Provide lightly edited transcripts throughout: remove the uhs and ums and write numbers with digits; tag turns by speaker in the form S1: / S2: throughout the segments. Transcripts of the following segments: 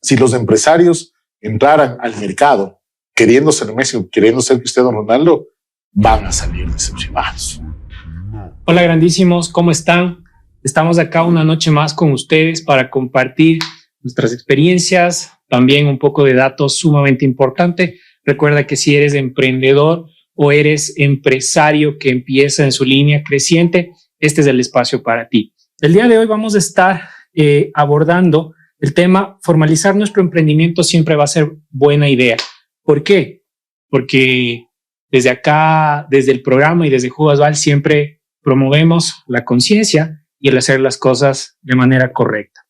S1: Si los empresarios entraran al mercado queriendo ser Messi, queriendo ser Cristiano Ronaldo, van a salir decepcionados.
S2: Hola grandísimos, ¿cómo están? Estamos acá una noche más con ustedes para compartir nuestras experiencias, también un poco de datos sumamente importante. Recuerda que si eres emprendedor o eres empresario que empieza en su línea creciente, este es el espacio para ti. El día de hoy vamos a estar abordando el tema: formalizar nuestro emprendimiento siempre va a ser buena idea. ¿Por qué? Porque desde acá, desde el programa y desde Jugosval, siempre promovemos la conciencia y el hacer las cosas de manera correcta.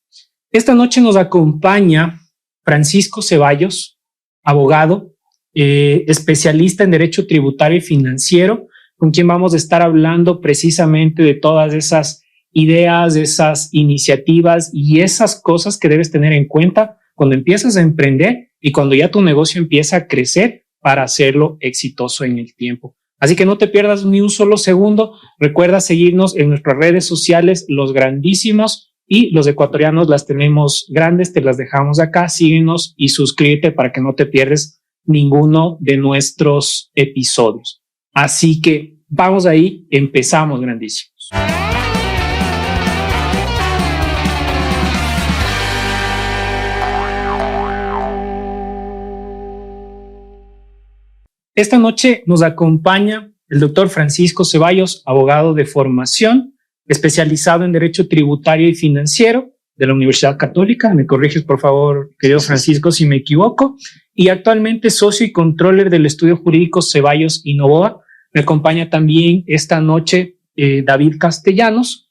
S2: Esta noche nos acompaña Francisco Ceballos, abogado, especialista en Derecho Tributario y Financiero, con quien vamos a estar hablando precisamente de todas esas ideas, esas iniciativas y esas cosas que debes tener en cuenta cuando empiezas a emprender y cuando ya tu negocio empieza a crecer para hacerlo exitoso en el tiempo. Así que no te pierdas ni un solo segundo. Recuerda seguirnos en nuestras redes sociales, Los Grandísimos, y los ecuatorianos las tenemos grandes, te las dejamos acá. Síguenos y suscríbete para que no te pierdas ninguno de nuestros episodios. Así que vamos ahí, empezamos, grandísimos. Esta noche nos acompaña el doctor Francisco Ceballos, abogado de formación, especializado en Derecho Tributario y Financiero de la Universidad Católica. Me corriges, por favor, querido Francisco, si me equivoco. Y actualmente socio y controller del estudio jurídico Ceballos y Novoa. Me acompaña también esta noche David Castellanos,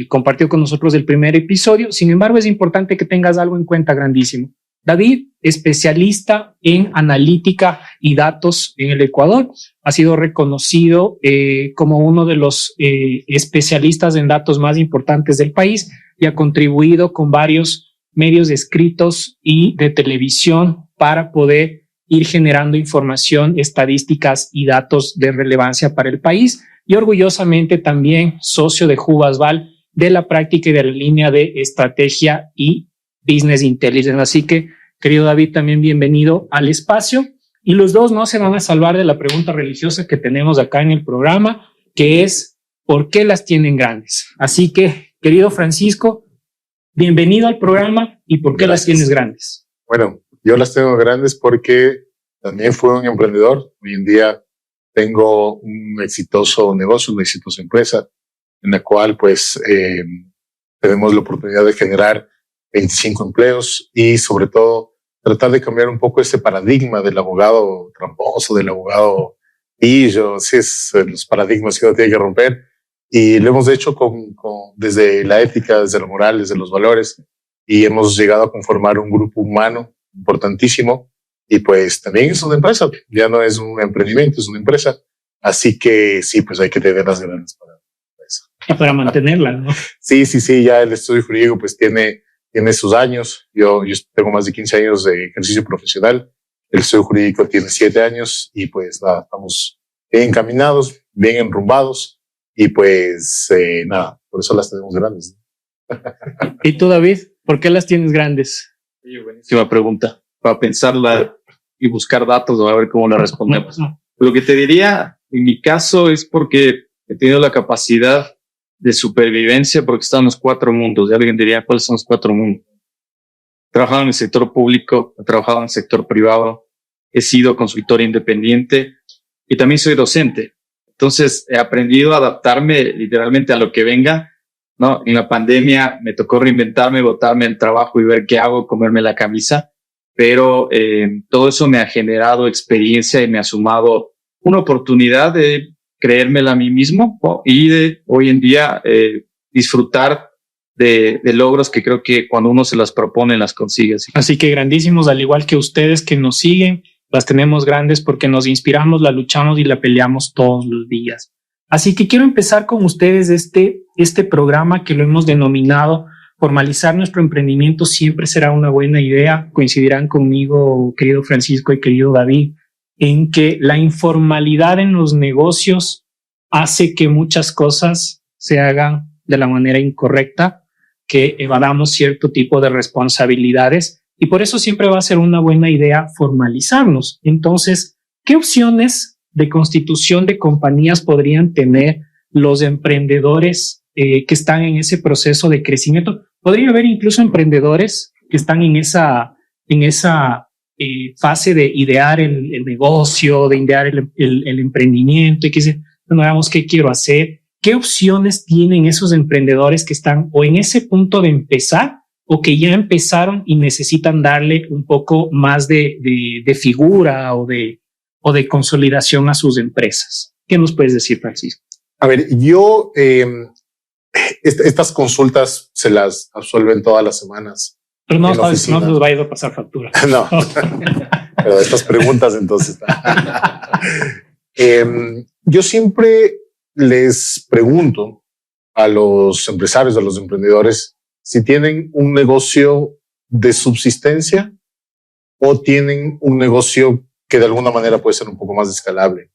S2: compartió con nosotros el primer episodio. Sin embargo, es importante que tengas algo en cuenta, grandísimo. David, especialista en analítica y datos en el Ecuador, ha sido reconocido como uno de los especialistas en datos más importantes del país y ha contribuido con varios medios escritos y de televisión para poder ir generando información, estadísticas y datos de relevancia para el país, y orgullosamente también socio de Jugosval de la práctica y de la línea de estrategia y business intelligence. Así que, querido David, también bienvenido al espacio. Y los dos no se van a salvar de la pregunta religiosa que tenemos acá en el programa, que es: ¿por qué las tienen grandes? Así que, querido Francisco, bienvenido al programa. ¿Y por qué las tienes grandes?
S1: Bueno, yo las tengo grandes porque también fui un emprendedor. Hoy en día tengo un exitoso negocio, una exitosa empresa, en la cual pues tenemos la oportunidad de generar 25 empleos y sobre todo tratar de cambiar un poco este paradigma del abogado tramposo, del abogado pillo. Sí, es los paradigmas que uno tiene que romper, y lo hemos hecho desde la ética, desde la moral, desde los valores, y hemos llegado a conformar un grupo humano importantísimo. Y pues también es una empresa, ya no es un emprendimiento, es una empresa. Así que sí, pues hay que tener las ganas para eso.
S2: Y para mantenerla, ¿no?
S1: Sí, ya el estudio jurídico pues tiene sus años. Yo tengo más de 15 años de ejercicio profesional. El estudio jurídico tiene 7 años y pues nada, estamos bien encaminados, bien enrumbados, y pues nada, por eso las tenemos grandes.
S2: ¿Y tú, David, por qué las tienes grandes?
S3: Sí, buenísima pregunta, para pensarla y buscar datos a ver cómo la respondemos. Lo que te diría, en mi caso, es porque he tenido la capacidad de supervivencia, porque están los 4 mundos. Y alguien diría, ¿cuáles son los 4 mundos? He trabajado en el sector público, he trabajado en el sector privado, he sido consultor independiente y también soy docente. Entonces he aprendido a adaptarme literalmente a lo que venga, ¿no? En la pandemia me tocó reinventarme, botarme el trabajo y ver qué hago, comerme la camisa. Pero todo eso me ha generado experiencia y me ha sumado una oportunidad de creérmela a mí mismo, ¿no? Y de hoy en día disfrutar de logros que creo que cuando uno se las propone las consigue.
S2: Así que grandísimos, al igual que ustedes que nos siguen, las tenemos grandes porque nos inspiramos, la luchamos y la peleamos todos los días. Así que quiero empezar con ustedes este programa que lo hemos denominado Formalizar nuestro emprendimiento siempre será una buena idea. Coincidirán conmigo, querido Francisco y querido David, en que la informalidad en los negocios hace que muchas cosas se hagan de la manera incorrecta, que evadamos cierto tipo de responsabilidades y por eso siempre va a ser una buena idea formalizarnos. Entonces, ¿qué opciones de constitución de compañías podrían tener los emprendedores que están en ese proceso de crecimiento? Podría haber incluso emprendedores que están en esa fase de idear el negocio, de idear el emprendimiento y que dicen, bueno, veamos qué quiero hacer. ¿Qué opciones tienen esos emprendedores que están o en ese punto de empezar o que ya empezaron y necesitan darle un poco más de figura o de consolidación a sus empresas? ¿Qué nos puedes decir, Francisco?
S1: A ver, yo estas consultas se las absuelven todas las semanas.
S2: Pero no nos va a ir a pasar factura.
S1: No, pero estas preguntas entonces. Yo siempre les pregunto a los empresarios, a los emprendedores, si tienen un negocio de subsistencia o tienen un negocio que de alguna manera puede ser un poco más escalable.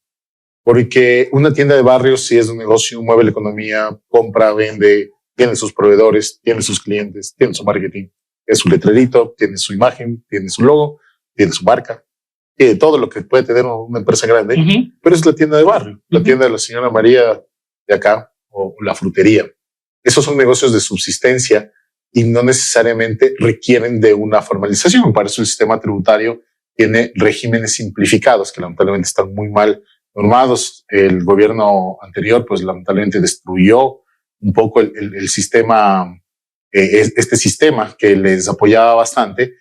S1: Porque una tienda de barrio sí es un negocio, mueve la economía, compra, vende, tiene sus proveedores, tiene sus clientes, tiene su marketing, tiene su letrerito, tiene su imagen, tiene su logo, tiene su marca, tiene todo lo que puede tener una empresa grande, pero es la tienda de barrio, la tienda de la señora María de acá o la frutería. Esos son negocios de subsistencia y no necesariamente requieren de una formalización. Para eso el sistema tributario tiene regímenes simplificados que lamentablemente están muy mal normados. El gobierno anterior, pues lamentablemente destruyó un poco el sistema, este sistema que les apoyaba bastante,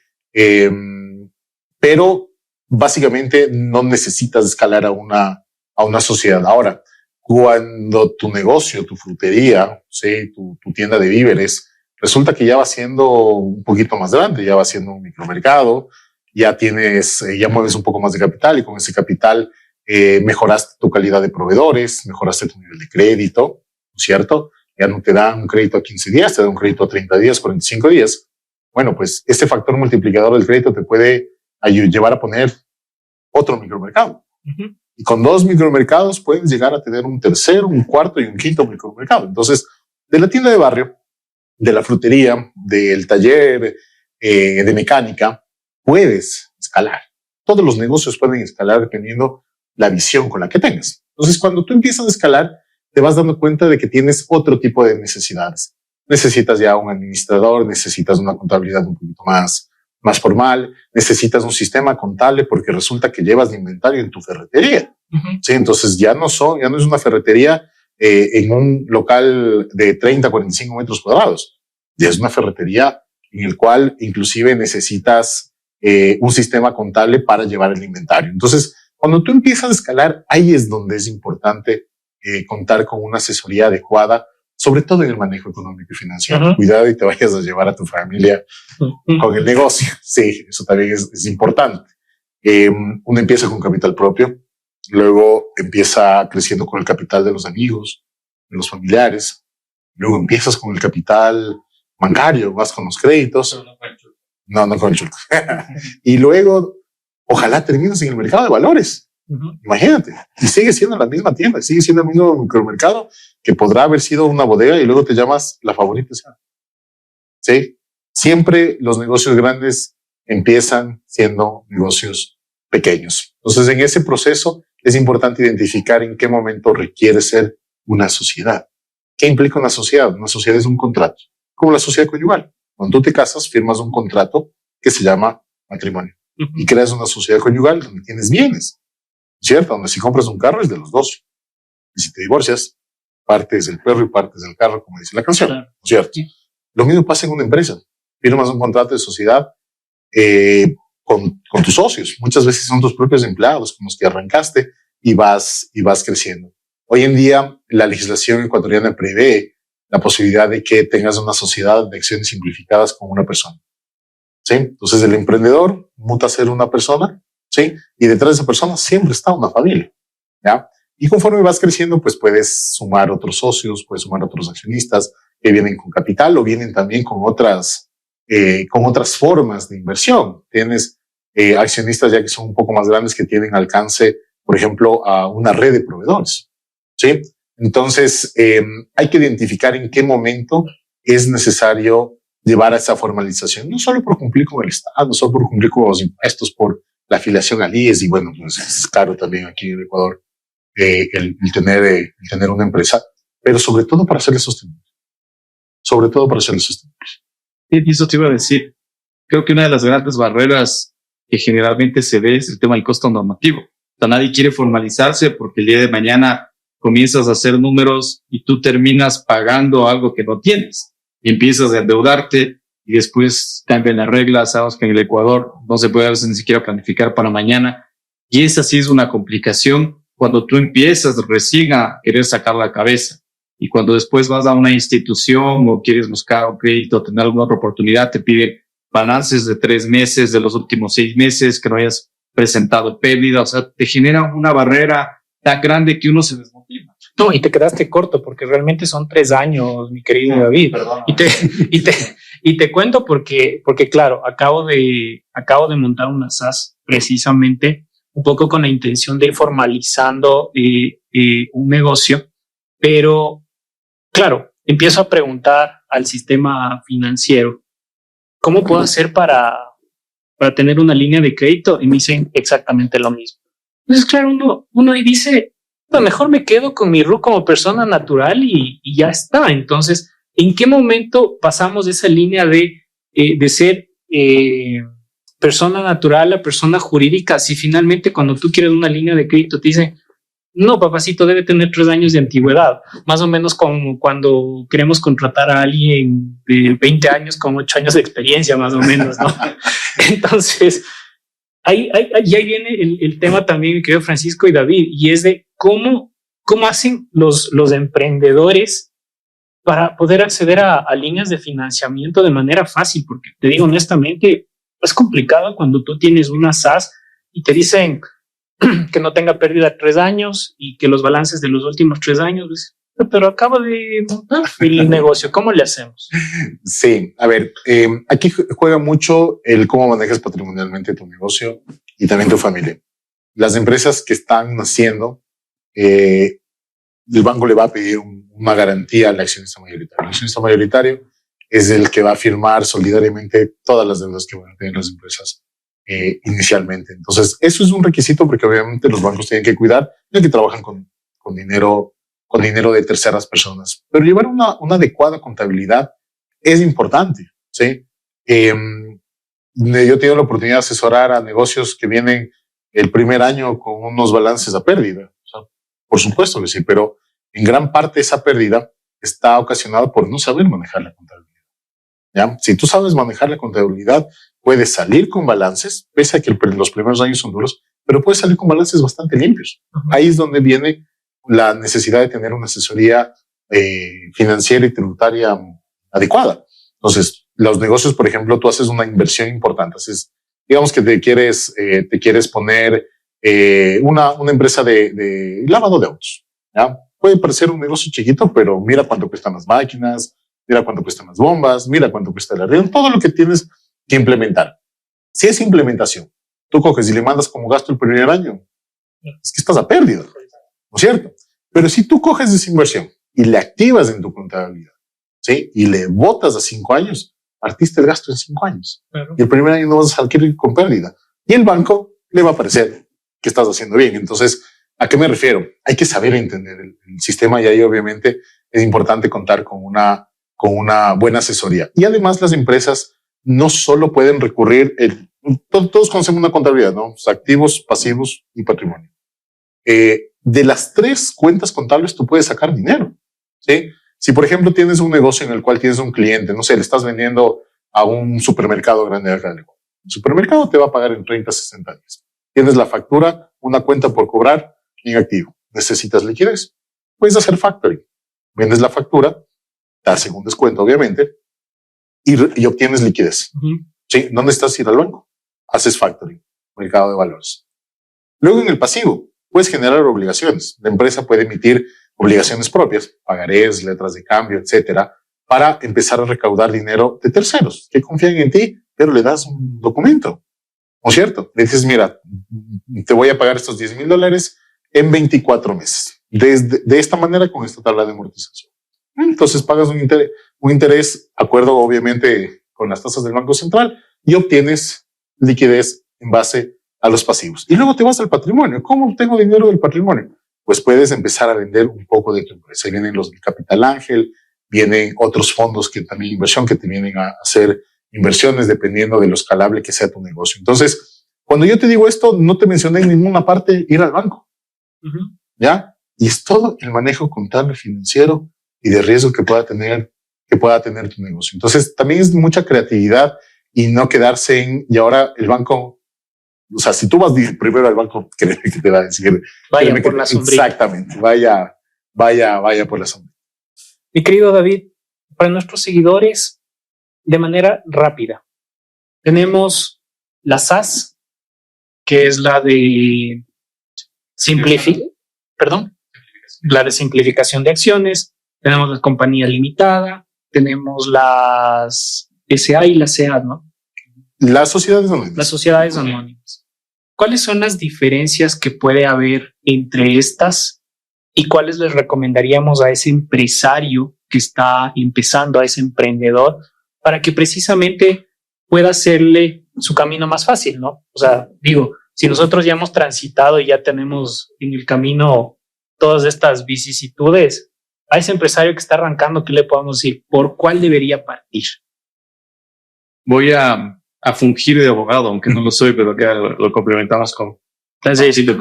S1: pero básicamente no necesitas escalar a una sociedad. Ahora, cuando tu negocio, tu frutería, ¿sí? tu tienda de víveres, resulta que ya va siendo un poquito más grande, ya va siendo un micromercado, ya mueves un poco más de capital y con ese capital mejoraste tu calidad de proveedores, mejoraste tu nivel de crédito, ¿cierto? Ya no te dan un crédito a 15 días, te dan un crédito a 30 días, 45 días. Bueno, pues este factor multiplicador del crédito te puede llevar a poner otro micromercado. Y con 2 micromercados puedes llegar a tener un tercero, un cuarto y un quinto micromercado. Entonces, de la tienda de barrio, de la frutería, del taller de mecánica, puedes escalar. Todos los negocios pueden escalar dependiendo la visión con la que tengas. Entonces, cuando tú empiezas a escalar, te vas dando cuenta de que tienes otro tipo de necesidades. Necesitas ya un administrador, necesitas una contabilidad un poquito más formal, necesitas un sistema contable porque resulta que llevas de inventario en tu ferretería. Sí, entonces ya no es una ferretería en un local de 30, 45 metros cuadrados. Ya es una ferretería en el cual inclusive necesitas un sistema contable para llevar el inventario. Entonces, cuando tú empiezas a escalar, ahí es donde es importante contar con una asesoría adecuada, sobre todo en el manejo económico y financiero. Cuidado y te vayas a llevar a tu familia con el negocio. Sí, eso también es importante. Uno empieza con capital propio, luego empieza creciendo con el capital de los amigos, de los familiares, luego empiezas con el capital bancario, vas con los créditos. No con el chulco. Y luego, ojalá termines en el mercado de valores. Imagínate, y sigue siendo la misma tienda, sigue siendo el mismo micromercado que podrá haber sido una bodega y luego te llamas La Favorita. Sí, siempre los negocios grandes empiezan siendo negocios pequeños. Entonces, en ese proceso es importante identificar en qué momento requiere ser una sociedad. ¿Qué implica una sociedad? Una sociedad es un contrato, como la sociedad conyugal. Cuando tú te casas, firmas un contrato que se llama matrimonio y creas una sociedad conyugal donde tienes bienes. ¿Cierto? Donde si compras un carro es de los dos. Y si te divorcias, partes del perro y partes del carro, como dice la canción. Claro. ¿Cierto? Sí. Lo mismo pasa en una empresa. Firmas un contrato de sociedad con tus socios. Muchas veces son tus propios empleados con los que arrancaste y vas creciendo. Hoy en día, la legislación ecuatoriana prevé la posibilidad de que tengas una sociedad de acciones simplificadas con una persona. ¿Sí? Entonces, el emprendedor muta a ser una persona. ¿Sí? Y detrás de esa persona siempre está una familia, ¿ya? Y conforme vas creciendo, pues puedes sumar otros socios, puedes sumar otros accionistas que vienen con capital o vienen también con otras formas de inversión. Tienes accionistas ya que son un poco más grandes que tienen alcance, por ejemplo, a una red de proveedores, ¿sí? Entonces, hay que identificar en qué momento es necesario llevar a esa formalización, no solo por cumplir con el Estado, no solo por cumplir con los impuestos, por la afiliación al IES, y bueno, pues es caro también aquí en Ecuador el tener una empresa, pero sobre todo para hacerle sostenible. Sobre todo para hacerle sostenible.
S3: Y eso te iba a decir. Creo que una de las grandes barreras que generalmente se ve es el tema del costo normativo. O sea, nadie quiere formalizarse porque el día de mañana comienzas a hacer números y tú terminas pagando algo que no tienes y empiezas a endeudarte y después cambian las reglas. Sabes que en el Ecuador no se puede a veces ni siquiera planificar para mañana, y esa sí es una complicación cuando tú empiezas recién a querer sacar la cabeza, y cuando después vas a una institución o quieres buscar un crédito o tener alguna otra oportunidad, te piden balances de 3 meses, de los últimos 6 meses, que no hayas presentado pérdida. O sea, te genera una barrera tan grande que uno se desmotiva.
S2: No, y te quedaste corto porque realmente son 3 años, mi querido David.
S3: Perdón.
S2: Y te cuento porque claro, acabo de montar una SaaS precisamente un poco con la intención de ir formalizando un negocio, pero claro, empiezo a preguntar al sistema financiero, ¿cómo puedo hacer para tener una línea de crédito? Y me dicen exactamente lo mismo. Entonces, claro, uno ahí dice, no, mejor me quedo con mi RU como persona natural y ya está. Entonces, ¿en qué momento pasamos de esa línea de ser persona natural a persona jurídica? Si finalmente cuando tú quieres una línea de crédito te dicen, no, papacito, debe tener 3 años de antigüedad, más o menos como cuando queremos contratar a alguien de 20 años con 8 años de experiencia, más o menos, ¿no? Entonces, ahí viene el tema también, mi querido Francisco y David, y es de cómo hacen los emprendedores para poder acceder a líneas de financiamiento de manera fácil, porque te digo honestamente, es complicado cuando tú tienes una SaaS y te dicen que no tenga pérdida 3 años y que los balances de los últimos 3 años, pero acabo de montar el negocio, ¿cómo le hacemos?
S1: Sí, a ver, aquí juega mucho el cómo manejas patrimonialmente tu negocio y también tu familia. Las empresas que están naciendo, el banco le va a pedir una garantía al accionista mayoritario. El accionista mayoritario es el que va a firmar solidariamente todas las deudas que van a tener las empresas inicialmente. Entonces, eso es un requisito porque obviamente los bancos tienen que cuidar de que trabajan con dinero de terceras personas. Pero llevar una adecuada contabilidad es importante, ¿sí? Yo he tenido la oportunidad de asesorar a negocios que vienen el primer año con unos balances a pérdida. O sea, por supuesto que sí, pero en gran parte esa pérdida está ocasionada por no saber manejar la contabilidad. ¿Ya? Si tú sabes manejar la contabilidad, puedes salir con balances, pese a que los primeros años son duros, pero puedes salir con balances bastante limpios. Ahí es donde viene la necesidad de tener una asesoría financiera y tributaria adecuada. Entonces, los negocios, por ejemplo, tú haces una inversión importante. Entonces, digamos que te quieres poner una empresa de lavado de autos. ¿Ya? Puede parecer un negocio chiquito, pero mira cuánto cuestan las máquinas, mira cuánto cuestan las bombas, mira cuánto cuesta el arriendo, todo lo que tienes que implementar. Si es implementación, tú coges y le mandas como gasto el primer año, es que estás a pérdida, ¿no es cierto? Pero si tú coges esa inversión y le activas en tu contabilidad, ¿sí? Y le botas a 5 años, partiste el gasto en 5 años. Claro. Y el primer año no vas a salir con pérdida. Y el banco le va a parecer que estás haciendo bien. Entonces, ¿a qué me refiero? Hay que saber entender el sistema y ahí obviamente es importante contar con una buena asesoría. Y además las empresas no solo pueden recurrir, todos conocemos una contabilidad, ¿no? Los activos, pasivos y patrimonio. De las 3 cuentas contables tú puedes sacar dinero, ¿sí? Si por ejemplo tienes un negocio en el cual tienes un cliente, no sé, le estás vendiendo a un supermercado grande de acá, el supermercado te va a pagar en 30, 60 días. Tienes la factura, una cuenta por cobrar en activo. Necesitas liquidez. Puedes hacer factoring. Vendes la factura, das un descuento, obviamente, y obtienes liquidez. ¿Sí? ¿Dónde estás? Ir al banco. Haces factoring, mercado de valores. Luego en el pasivo, puedes generar obligaciones. La empresa puede emitir obligaciones propias, pagarés, letras de cambio, etcétera, para empezar a recaudar dinero de terceros que confían en ti, pero le das un documento. ¿No es cierto? Le dices, mira, te voy a pagar estos $10,000 en 24 meses. De esta manera, con esta tabla de amortización. Entonces pagas un interés, acuerdo obviamente con las tasas del Banco Central, y obtienes liquidez en base a los pasivos. Y luego te vas al patrimonio. ¿Cómo obtengo dinero del patrimonio? Pues puedes empezar a vender un poco de tu empresa. Ahí vienen los del Capital Ángel, vienen otros fondos que también inversión que te vienen a hacer inversiones dependiendo de lo escalable que sea tu negocio. Entonces, cuando yo te digo esto, no te mencioné en ninguna parte ir al banco. ¿Ya? Y es todo el manejo contable, financiero y de riesgo que pueda tener tu negocio. Entonces, también es mucha creatividad y no quedarse en, y ahora el banco, o sea, si tú vas primero al banco, créeme que te va a decir,
S2: vaya por la sombrilla.
S1: Exactamente, vaya por la sombrilla.
S2: Mi querido David, para nuestros seguidores, de manera rápida, tenemos la SAS, que es la de la de simplificación de acciones. Tenemos la compañía limitada, tenemos las SA y las CA, ¿no?
S1: Las sociedades anónimas.
S2: Las sociedades anónimas. ¿Cuáles son las diferencias que puede haber entre estas y cuáles les recomendaríamos a ese empresario que está empezando, a ese emprendedor, para que precisamente pueda hacerle su camino más fácil, ¿no? O sea, digo, si nosotros ya hemos transitado y ya tenemos en el camino todas estas vicisitudes, a ese empresario que está arrancando, ¿qué le podemos decir? ¿Por cuál debería partir?
S3: Voy a fungir de abogado, aunque no lo soy, pero que lo complementamos con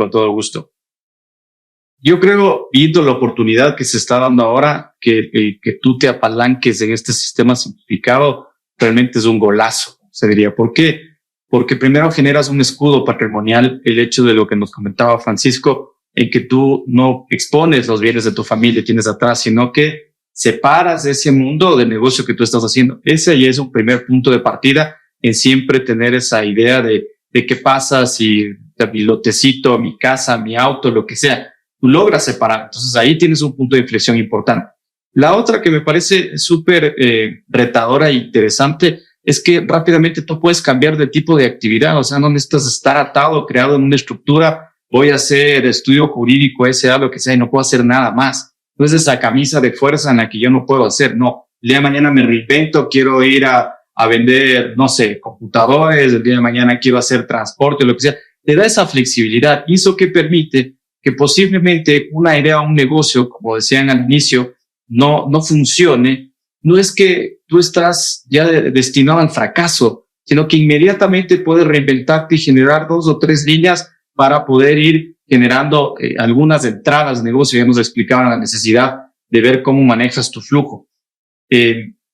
S3: todo gusto. Yo creo, viendo la oportunidad que se está dando ahora, que tú te apalanques en este sistema simplificado, realmente es un golazo, se diría. ¿Por qué? Porque primero generas un escudo patrimonial, el hecho de lo que nos comentaba Francisco, en que tú no expones los bienes de tu familia, tienes atrás, sino que separas de ese mundo de negocio que tú estás haciendo. Ese ya es un primer punto de partida en siempre tener esa idea de qué pasa si mi lotecito, mi casa, mi auto, lo que sea, tú logras separar. Entonces ahí tienes un punto de inflexión importante. La otra que me parece súper retadora e interesante es que rápidamente tú puedes cambiar de tipo de actividad. O sea, no necesitas estar atado, creado en una estructura. Voy a hacer estudio jurídico, SA, lo que sea, y no puedo hacer nada más. Entonces esa camisa de fuerza en la que yo no puedo hacer. No, el día de mañana me reinvento, quiero ir a vender, no sé, computadores, el día de mañana quiero hacer transporte, lo que sea. Te da esa flexibilidad y eso que permite que posiblemente una idea o un negocio, como decían al inicio, no funcione. No es que tú estás ya destinado al fracaso, sino que inmediatamente puedes reinventarte y generar 2 o 3 líneas para poder ir generando algunas entradas de negocio. Ya nos explicaban la necesidad de ver cómo manejas tu flujo.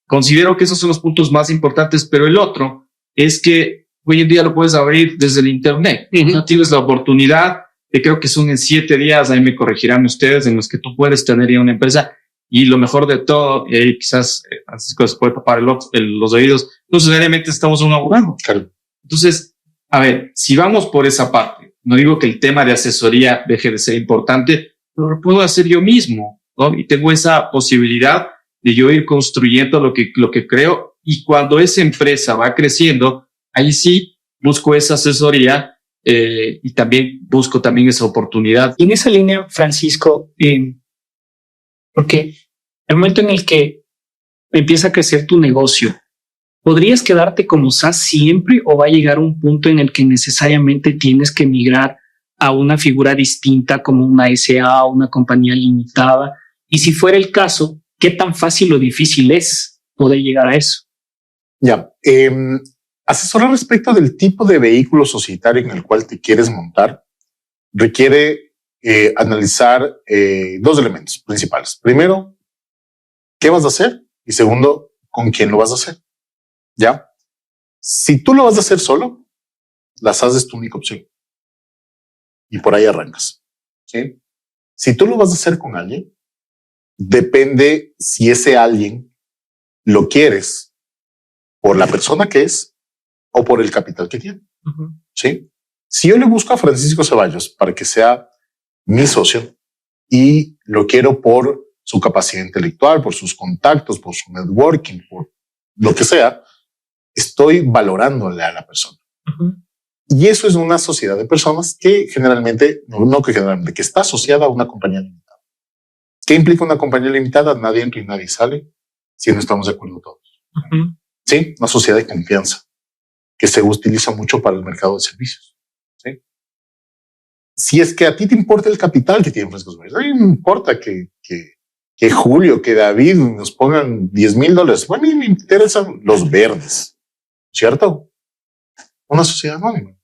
S3: Considero que esos son los puntos más importantes, pero el otro es que hoy en día lo puedes abrir desde el internet. No tienes la oportunidad, creo que son en 7 días, ahí me corregirán ustedes, en los que tú puedes tener ya una empresa. Y lo mejor de todo, quizás Francisco se puede tapar los oídos, no necesariamente estamos un abogado.
S1: Claro.
S3: Entonces, a ver, si vamos por esa parte, no digo que el tema de asesoría deje de ser importante, pero lo puedo hacer yo mismo, ¿no? Y tengo esa posibilidad de yo ir construyendo lo que creo, y cuando esa empresa va creciendo, ahí sí busco esa asesoría y también busco esa oportunidad.
S2: Y en esa línea, Francisco, porque el momento en el que empieza a crecer tu negocio, ¿podrías quedarte como SAS siempre o va a llegar un punto en el que necesariamente tienes que migrar a una figura distinta como una SA o una compañía limitada? Y si fuera el caso, ¿qué tan fácil o difícil es poder llegar a eso?
S1: Ya, asesorar respecto del tipo de vehículo societario en el cual te quieres montar requiere analizar 2 elementos principales. Primero, ¿qué vas a hacer? Y segundo, ¿con quién lo vas a hacer? ¿Ya? Si tú lo vas a hacer solo, la SAS es tu única opción. Y por ahí arrancas. ¿Sí? Si tú lo vas a hacer con alguien, depende si ese alguien lo quieres por la persona que es o por el capital que tiene. ¿Sí? Si yo le busco a Francisco Ceballos para que sea mi socio y lo quiero por su capacidad intelectual, por sus contactos, por su networking, por lo que sea, estoy valorándole a la persona. Y eso es una sociedad de personas que generalmente, que está asociada a una compañía limitada. ¿Qué implica una compañía limitada? Nadie entra y nadie sale si no estamos de acuerdo todos. Sí, una sociedad de confianza que se utiliza mucho para el mercado de servicios. ¿Sí? Si es que a ti te importa el capital que tienen Frescos Verdes, a mí me importa que Julio, que David nos pongan $10,000. Bueno, a mí me interesan los verdes, ¿cierto? Una sociedad anónima.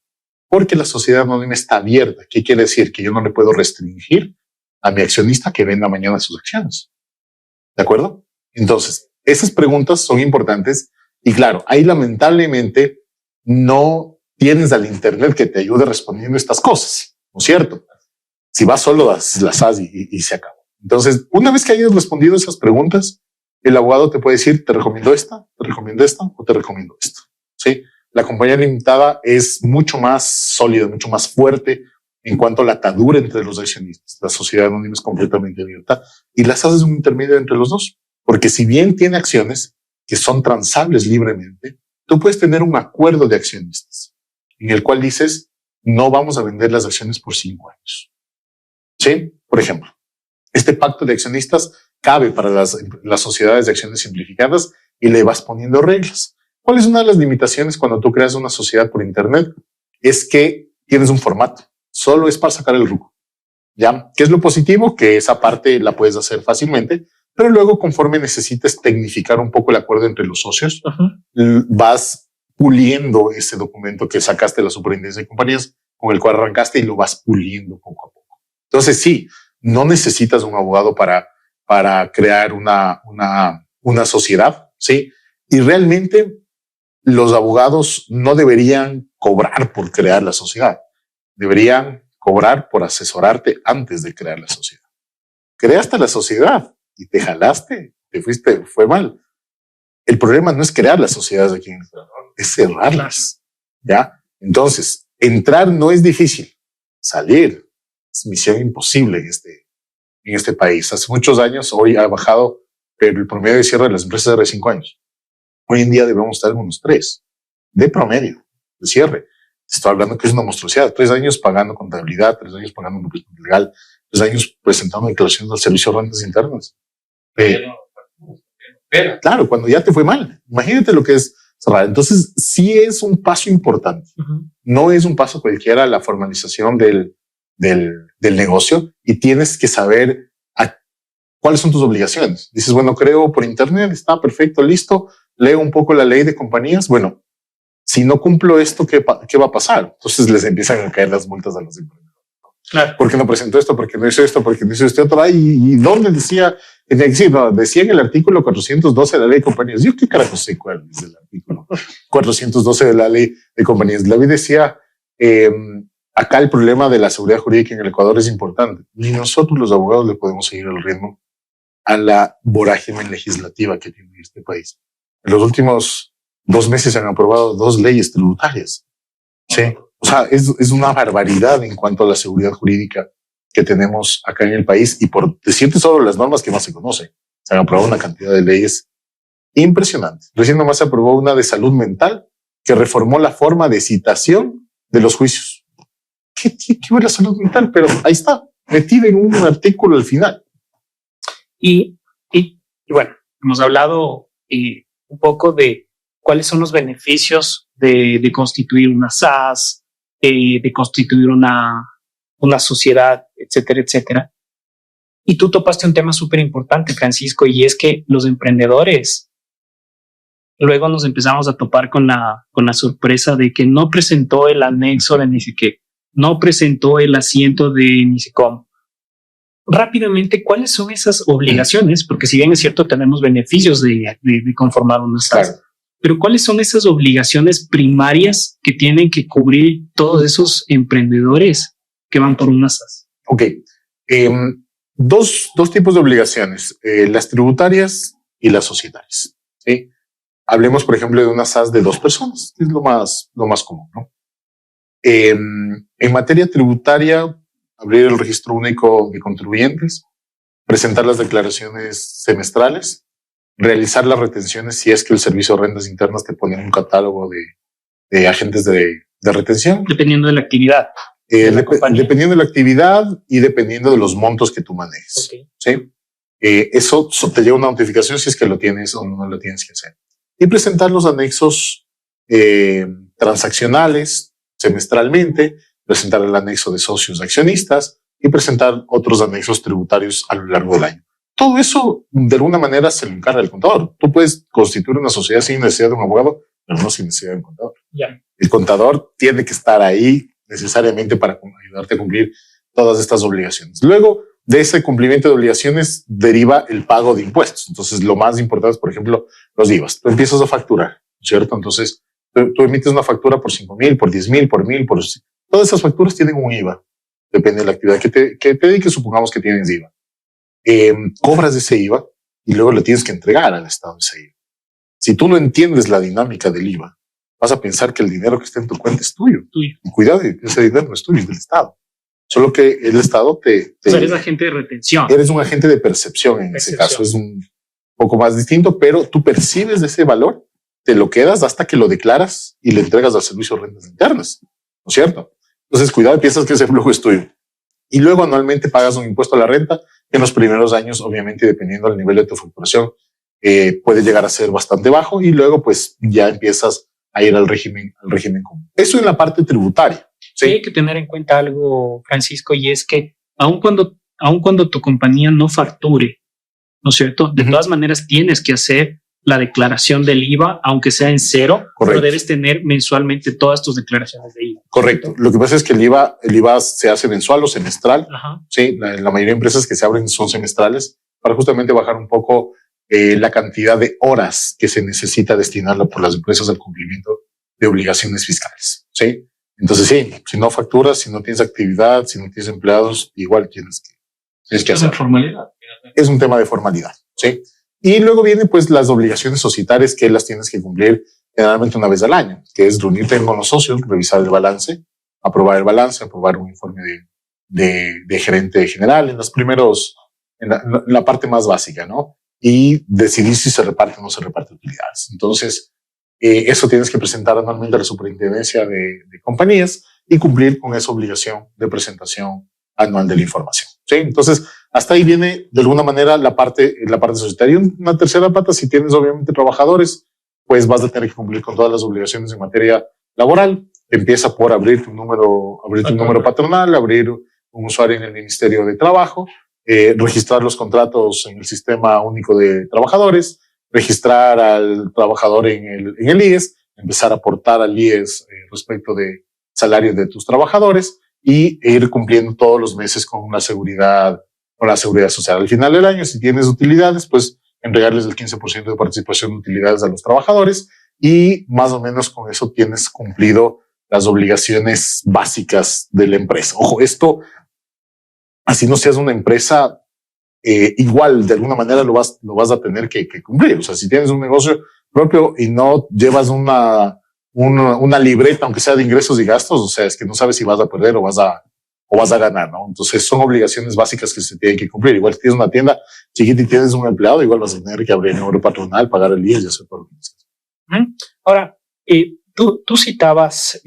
S1: Porque la sociedad anónima está abierta. ¿Qué quiere decir? Que yo no le puedo restringir a mi accionista que venda mañana sus acciones. ¿De acuerdo? Entonces, esas preguntas son importantes y claro, ahí lamentablemente no tienes al internet que te ayude respondiendo estas cosas, ¿no es cierto? Si vas solo, las haces y se acabó. Entonces, una vez que hayas respondido esas preguntas, el abogado te puede decir, te recomiendo esta o te recomiendo esto. ¿Sí? La compañía limitada es mucho más sólida, mucho más fuerte en cuanto a la atadura entre los accionistas. La sociedad anónima es completamente abierta y las haces un intermedio entre los dos. Porque si bien tiene acciones que son transables libremente, tú puedes tener un acuerdo de accionistas en el cual dices, no vamos a vender las acciones por 5 años. ¿Sí? Por ejemplo, este pacto de accionistas cabe para las sociedades de acciones simplificadas y le vas poniendo reglas. ¿Cuál es una de las limitaciones cuando tú creas una sociedad por internet? Es que tienes un formato. Solo es para sacar el ruco. ¿Ya? ¿Qué es lo positivo? Que esa parte la puedes hacer fácilmente, pero luego conforme necesites tecnificar un poco el acuerdo entre los socios, vas puliendo ese documento que sacaste de la superintendencia de compañías con el cual arrancaste y lo vas puliendo poco a poco. Entonces sí, no necesitas un abogado para crear una sociedad, ¿sí? Y realmente los abogados no deberían cobrar por crear la sociedad. Deberían cobrar por asesorarte antes de crear la sociedad. Creaste la sociedad y te jalaste, te fuiste, fue mal. El problema no es crear las sociedades aquí en el Ecuador, es cerrarlas. ¿Ya? Entonces, entrar no es difícil. Salir es misión imposible en este país. Hace muchos años, hoy ha bajado, pero el promedio de cierre de las empresas era de 5 años. Hoy en día debemos estar en unos 3 de promedio de cierre. Estoy hablando que es una monstruosidad. 3 años pagando contabilidad, 3 años pagando un legal, 3 años presentando declaraciones al servicio de rentas internas. Claro, cuando ya te fue mal. Imagínate lo que es cerrar. Entonces, sí es un paso importante. No es un paso cualquiera la formalización del negocio y tienes que saber cuáles son tus obligaciones. Dices, bueno, creo por internet, está perfecto, listo. Leo un poco la ley de compañías. Bueno, si no cumplo esto, ¿qué va a pasar? Entonces les empiezan a caer las multas a los emprendedores. Claro. ¿Por qué no presentó esto? ¿Por qué no hizo esto? ¿Por qué no hizo este otro? ¿Y dónde decía? Decía en el artículo 412 de la ley de compañías. Yo qué carajo sé cuál es el artículo 412 de la ley de compañías. La ley decía, acá el problema de la seguridad jurídica en el Ecuador es importante. Ni nosotros los abogados le podemos seguir el ritmo a la vorágine legislativa que tiene este país. En los últimos 2 meses se han aprobado 2 leyes tributarias. Sí. O sea, es una barbaridad en cuanto a la seguridad jurídica que tenemos acá en el país. Y por decirte solo las normas que más se conocen, se han aprobado una cantidad de leyes impresionantes. Recién nomás se aprobó una de salud mental que reformó la forma de citación de los juicios. ¿Qué tiene que ver la salud mental? Pero ahí está, metida en un artículo al final.
S2: Y bueno, hemos hablado un poco de cuáles son los beneficios de constituir una SAS, de constituir una sociedad, etcétera, etcétera. Y tú topaste un tema súper importante, Francisco, y es que los emprendedores luego nos empezamos a topar con la sorpresa de que no presentó el anexo de ni sé qué, no presentó el asiento de ni sé cómo. Rápidamente, ¿cuáles son esas obligaciones? Porque si bien es cierto, tenemos beneficios de conformar una SAS, claro, pero ¿cuáles son esas obligaciones primarias que tienen que cubrir todos esos emprendedores que van por una SAS?
S1: Ok. Dos tipos de obligaciones, las tributarias y las societarias. ¿Sí? Hablemos, por ejemplo, de una SAS de 2 personas, que es lo más común, ¿no? En materia tributaria, abrir el registro único de contribuyentes, presentar las declaraciones semestrales, realizar las retenciones si es que el Servicio de Rentas Internas te pone un catálogo de agentes de retención.
S2: Dependiendo de la actividad.
S1: Dependiendo de la actividad y dependiendo de los montos que tú manejes. Okay. ¿Sí? Eso te llega una notificación si es que lo tienes o no lo tienes que hacer. Y presentar los anexos transaccionales semestralmente, presentar el anexo de socios accionistas y presentar otros anexos tributarios a lo largo del año. Todo eso, de alguna manera, se lo encarga el contador. Tú puedes constituir una sociedad sin necesidad de un abogado, pero no sin necesidad de un contador.
S2: Ya.
S1: El contador tiene que estar ahí necesariamente para ayudarte a cumplir todas estas obligaciones. Luego de ese cumplimiento de obligaciones deriva el pago de impuestos. Entonces, lo más importante es, por ejemplo, los IVAs. Tú empiezas a facturar, ¿cierto? Entonces, tú emites una factura por 5,000, por 10,000, por 1,000, por... Todas esas facturas tienen un IVA. Depende de la actividad que te dediques, supongamos que tienes IVA. Cobras ese IVA y luego le tienes que entregar al Estado ese IVA. Si tú no entiendes la dinámica del IVA, vas a pensar que el dinero que está en tu cuenta es tuyo. Y cuidado, ese dinero no es tuyo, es del Estado. Solo que el Estado
S2: o sea, eres agente de retención.
S1: Eres un agente de percepción en ese caso. Es un poco más distinto, pero tú percibes de ese valor, te lo quedas hasta que lo declaras y le entregas al Servicio de Rentas Internas. ¿No es cierto? Entonces, cuidado, piensas que ese flujo es tuyo. Y luego anualmente pagas un impuesto a la renta que en los primeros años, obviamente, dependiendo del nivel de tu facturación, puede llegar a ser bastante bajo y luego pues ya empiezas a ir al régimen común. Eso en la parte tributaria.
S2: Sí, hay que tener en cuenta algo, Francisco, y es que aun cuando tu compañía no facture, ¿no es cierto? De todas maneras tienes que hacer la declaración del IVA, aunque sea en cero. Correcto. Pero debes tener mensualmente todas tus declaraciones de IVA.
S1: Correcto. Lo que pasa es que el IVA se hace mensual o semestral. Ajá. Sí, la mayoría de empresas que se abren son semestrales para justamente bajar un poco la cantidad de horas que se necesita destinarla por las empresas al cumplimiento de obligaciones fiscales. Sí. Entonces, sí, si no facturas, si no tienes actividad, si no tienes empleados, igual tienes que hacer.
S3: Formalidad.
S1: Es un tema de formalidad. Sí. Y luego vienen pues las obligaciones societarias que las tienes que cumplir generalmente una vez al año, que es reunirte con los socios, revisar el balance, aprobar un informe de gerente general en la parte más básica, ¿no? Y decidir si se reparte o no se reparte utilidades. Entonces, eso tienes que presentar anualmente a la superintendencia de compañías y cumplir con esa obligación de presentación anual de la información. ¿Sí? Entonces, hasta ahí viene de alguna manera la parte societaria. Y una tercera pata, si tienes obviamente trabajadores, pues vas a tener que cumplir con todas las obligaciones en materia laboral. Empieza por abrir tu número patronal, abrir un usuario en el Ministerio de Trabajo, registrar los contratos en el Sistema Único de Trabajadores, registrar al trabajador en el IES, empezar a aportar al IES respecto de salarios de tus trabajadores y ir cumpliendo todos los meses con la seguridad social. Al final del año, si tienes utilidades, pues entregarles el 15% de participación de utilidades a los trabajadores y más o menos con eso tienes cumplido las obligaciones básicas de la empresa. Ojo, esto, así no seas una empresa, igual de alguna manera lo vas a tener que cumplir. O sea, si tienes un negocio propio y no llevas una libreta, aunque sea de ingresos y gastos, o sea, es que no sabes si vas a perder o vas a ganar, ¿no? Entonces son obligaciones básicas que se tienen que cumplir. Igual si tienes una tienda chiquita y tienes un empleado, igual vas a tener que abrir el número patronal, pagar el IES y hacer todo lo que necesitas.
S2: Ahora, tú citabas,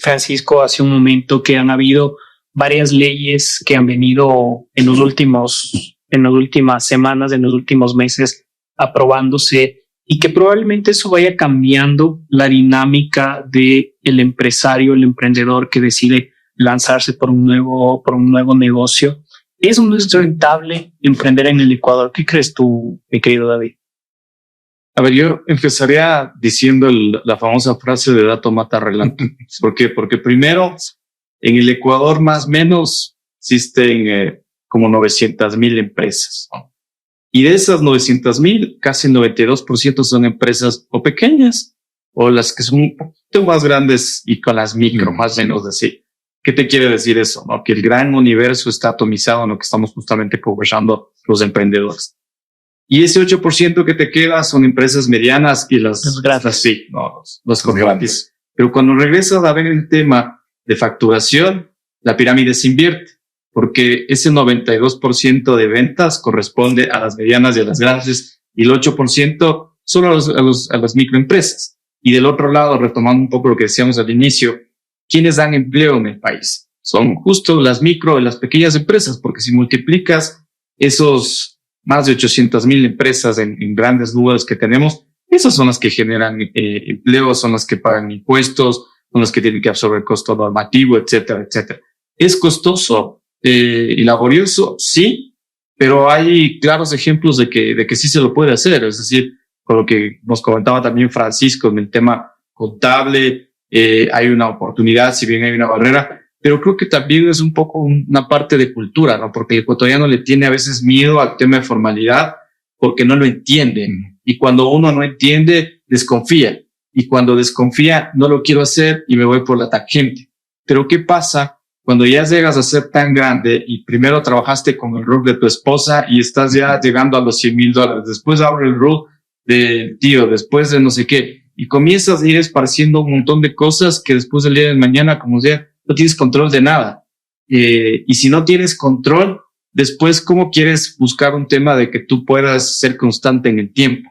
S2: Francisco, hace un momento que han habido varias leyes que han venido en las últimas semanas, en los últimos meses aprobándose y que probablemente eso vaya cambiando la dinámica de el empresario, el emprendedor que decide lanzarse por un nuevo negocio. ¿Es o no es rentable emprender en el Ecuador? ¿Qué crees tú, mi querido David?
S3: A ver, yo empezaría diciendo la famosa frase de dato mata relato. ¿Por qué? Porque primero, en el Ecuador más o menos existen como 900,000 empresas. Y de esas 900,000, casi el 92% son empresas o pequeñas o las que son un poquito más grandes y con las micro, más o menos así. ¿Qué te quiere decir eso? ¿No? Que el gran universo está atomizado en lo que estamos justamente conversando los emprendedores. Y ese 8% que te queda son empresas medianas y las gratis. Sí, no, los gratis. Pero cuando regresas a ver el tema de facturación, la pirámide se invierte, porque ese 92% de ventas corresponde a las medianas y a las grandes y el 8% solo a las microempresas. Y del otro lado, retomando un poco lo que decíamos al inicio, ¿quiénes dan empleo en el país? Son justo las micro y las pequeñas empresas, porque si multiplicas esos más de 800,000 empresas en grandes nubes que tenemos. Esas son las que generan empleos, son las que pagan impuestos, son las que tienen que absorber costo normativo, etcétera, etcétera. ¿Es costoso y laborioso? Sí, pero hay claros ejemplos de que sí se lo puede hacer. Es decir, con lo que nos comentaba también Francisco en el tema contable, hay una oportunidad, si bien hay una barrera, pero creo que también es un poco una parte de cultura, ¿no? Porque el ecuatoriano le tiene a veces miedo al tema de formalidad porque no lo entiende. Y cuando uno no entiende, desconfía. Y cuando desconfía, no lo quiero hacer y me voy por la tangente. Pero ¿qué pasa cuando ya llegas a ser tan grande y primero trabajaste con el RUC de tu esposa y estás ya llegando a los $100,000? Después abre el RUC de tío, después de no sé qué. Y comienzas a ir esparciendo un montón de cosas que después del día de mañana, como sea, no tienes control de nada. Y si no tienes control, después, ¿cómo quieres buscar un tema de que tú puedas ser constante en el tiempo?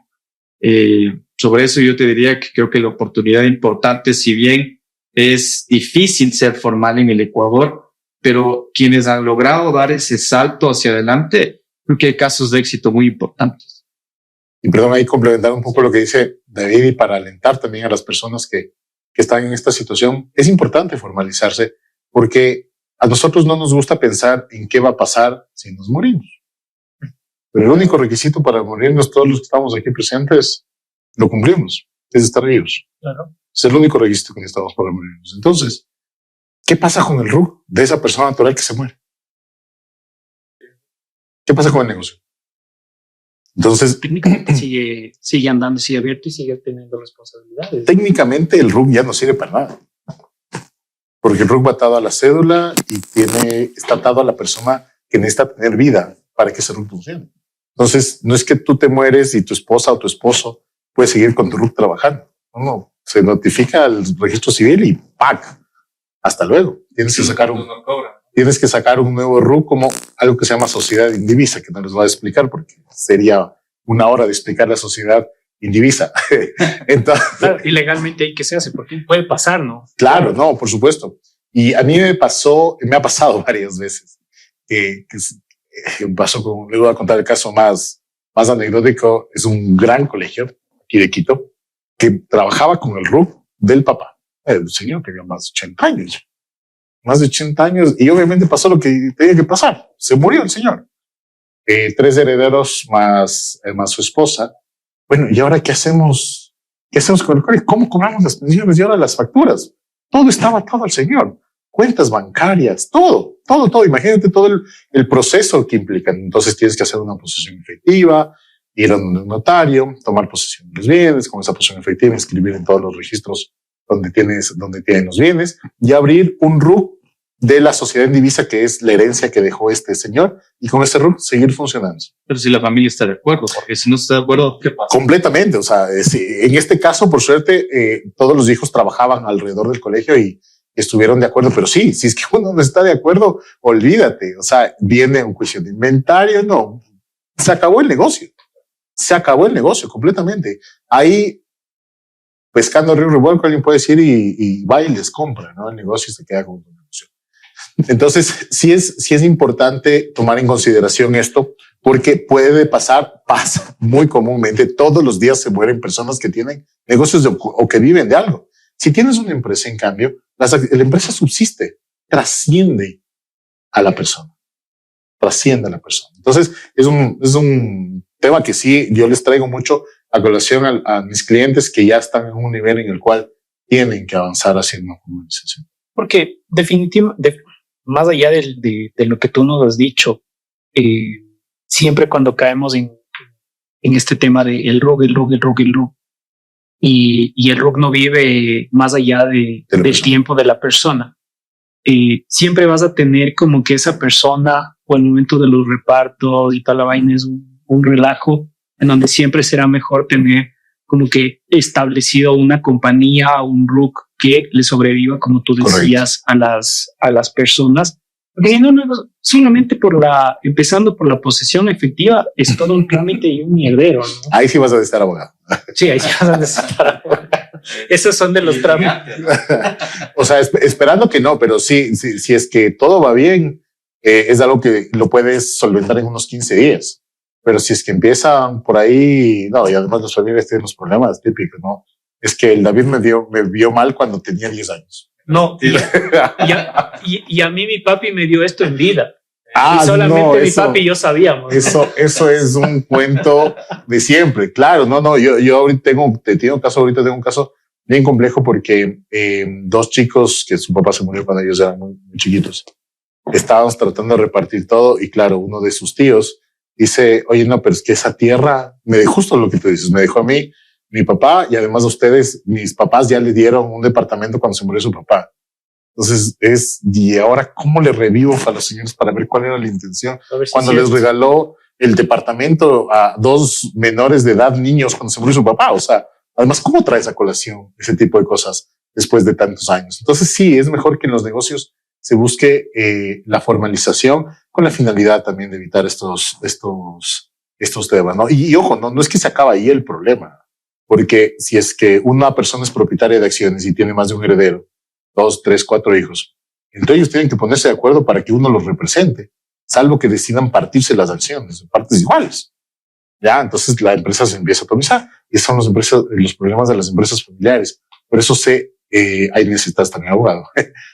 S3: Sobre eso yo te diría que creo que la oportunidad importante, si bien es difícil ser formal en el Ecuador, pero quienes han logrado dar ese salto hacia adelante, creo que hay casos de éxito muy importantes.
S1: Y perdón, ahí complementar un poco lo que dice David y para alentar también a las personas que están en esta situación, es importante formalizarse porque a nosotros no nos gusta pensar en qué va a pasar si nos morimos. Pero el único requisito para morirnos, todos los que estamos aquí presentes, lo cumplimos, es estar vivos.
S2: Claro.
S1: Es el único requisito que necesitamos para morirnos. Entonces, ¿qué pasa con el RUC de esa persona natural que se muere? ¿Qué pasa con el negocio? Entonces,
S2: técnicamente sigue andando, sigue abierto y sigue teniendo responsabilidades.
S1: Técnicamente el RUC ya no sirve para nada. Porque el RUC va atado a la cédula y está atado a la persona que necesita tener vida para que ese RUC funcione. Entonces, no es que tú te mueres y tu esposa o tu esposo puede seguir con tu RUC trabajando. No, se notifica al registro civil y ¡pac! Hasta luego. Tienes que sacar un nuevo RUC como algo que se llama sociedad indivisa, que no les voy a explicar porque sería una hora de explicar la sociedad indivisa. Entonces,
S2: claro, y legalmente ahí qué se hace, porque puede pasar, ¿no?
S1: Claro, no, por supuesto. Y a mí me ha pasado varias veces. Pasó le voy a contar el caso más anecdótico. Es un gran colegio aquí de Quito que trabajaba con el RUC del papá. El señor tenía más de 80 años. Más de 80 años. Y obviamente pasó lo que tenía que pasar. Se murió el señor. 3 herederos más su esposa. Bueno, ¿y ahora qué hacemos? ¿Qué hacemos con el colegio? ¿Cómo cobramos las pensiones y ahora las facturas? Todo estaba atado al señor. Cuentas bancarias, todo. Imagínate todo el proceso que implica. Entonces tienes que hacer una posesión efectiva, ir a un notario, tomar posesión de los bienes, con esa posesión efectiva inscribir en todos los registros donde tienen los bienes y abrir un RUC de la sociedad indivisa, que es la herencia que dejó este señor, y con ese RUC seguir funcionando.
S3: Pero si la familia está de acuerdo, porque si no está de acuerdo, ¿qué pasa?
S1: Completamente. O sea, en este caso, por suerte, todos los hijos trabajaban alrededor del colegio y estuvieron de acuerdo, pero sí, si es que uno no está de acuerdo, olvídate. O sea, viene un juicio de inventario, no, se acabó el negocio. Se acabó el negocio completamente. Ahí, pescando río revuelto, alguien puede decir y va y les compra, ¿no? El negocio se queda con un negocio. Entonces, sí es importante tomar en consideración esto, porque pasa muy comúnmente. Todos los días se mueren personas que tienen negocios o que viven de algo. Si tienes una empresa, en cambio, la empresa subsiste, trasciende a la persona. Entonces, es un tema que sí, yo les traigo mucho a colación a mis clientes que ya están en un nivel en el cual tienen que avanzar hacia una formalización.
S2: Porque definitivamente, más allá de lo que tú nos has dicho, siempre cuando caemos en este tema de el RUC, y el RUC no vive más allá del tiempo de la persona, siempre vas a tener como que esa persona o el momento de los repartos y toda la vaina es un relajo en donde siempre será mejor tener como que establecido una compañía o un RUC que le sobreviva, como tú decías, a las personas. Porque si no, solamente empezando por la posesión efectiva, es todo un trámite y un mierdero, ¿no?
S1: Ahí sí vas a necesitar abogado.
S2: Sí, ahí sí vas a necesitar abogado. Esos son de los trámites.
S1: O sea, esperando que no, pero sí, si es que todo va bien, es algo que lo puedes solventar en unos 15 días. Pero si es que empiezan por ahí, no, y además las familias tienen los problemas típicos, ¿no? Es que el David me vio mal cuando tenía 10 años.
S2: No, y a mí mi papi me dio esto en vida.
S1: Ah,
S2: y solamente
S1: no,
S2: mi papi y yo sabíamos.
S1: Eso es un cuento de siempre. Claro, no, yo ahorita tengo un caso bien complejo porque 2 chicos que su papá se murió cuando ellos eran muy, muy chiquitos. Estábamos tratando de repartir todo y claro, uno de sus tíos dice, oye, no, pero es que esa tierra me dejó justo lo que tú dices, me dejó a mí, mi papá y además a ustedes, mis papás ya le dieron un departamento cuando se murió su papá. Entonces y ahora cómo le revivo a los señores para ver cuál era la intención. Cuando les regaló el departamento a 2 menores de edad, niños, cuando se murió su papá. O sea, además, ¿cómo traes a colación ese tipo de cosas después de tantos años? Entonces sí, es mejor que en los negocios se busque la formalización con la finalidad también de evitar estos temas, ¿no? Y ojo, no es que se acaba ahí el problema, porque si es que una persona es propietaria de acciones y tiene más de un heredero, 2, 3, 4 hijos. Entonces ellos tienen que ponerse de acuerdo para que uno los represente, salvo que decidan partirse las acciones en partes iguales. Ya, entonces la empresa se empieza a atomizar y son los problemas de las empresas familiares. Por eso ahí necesitas también abogado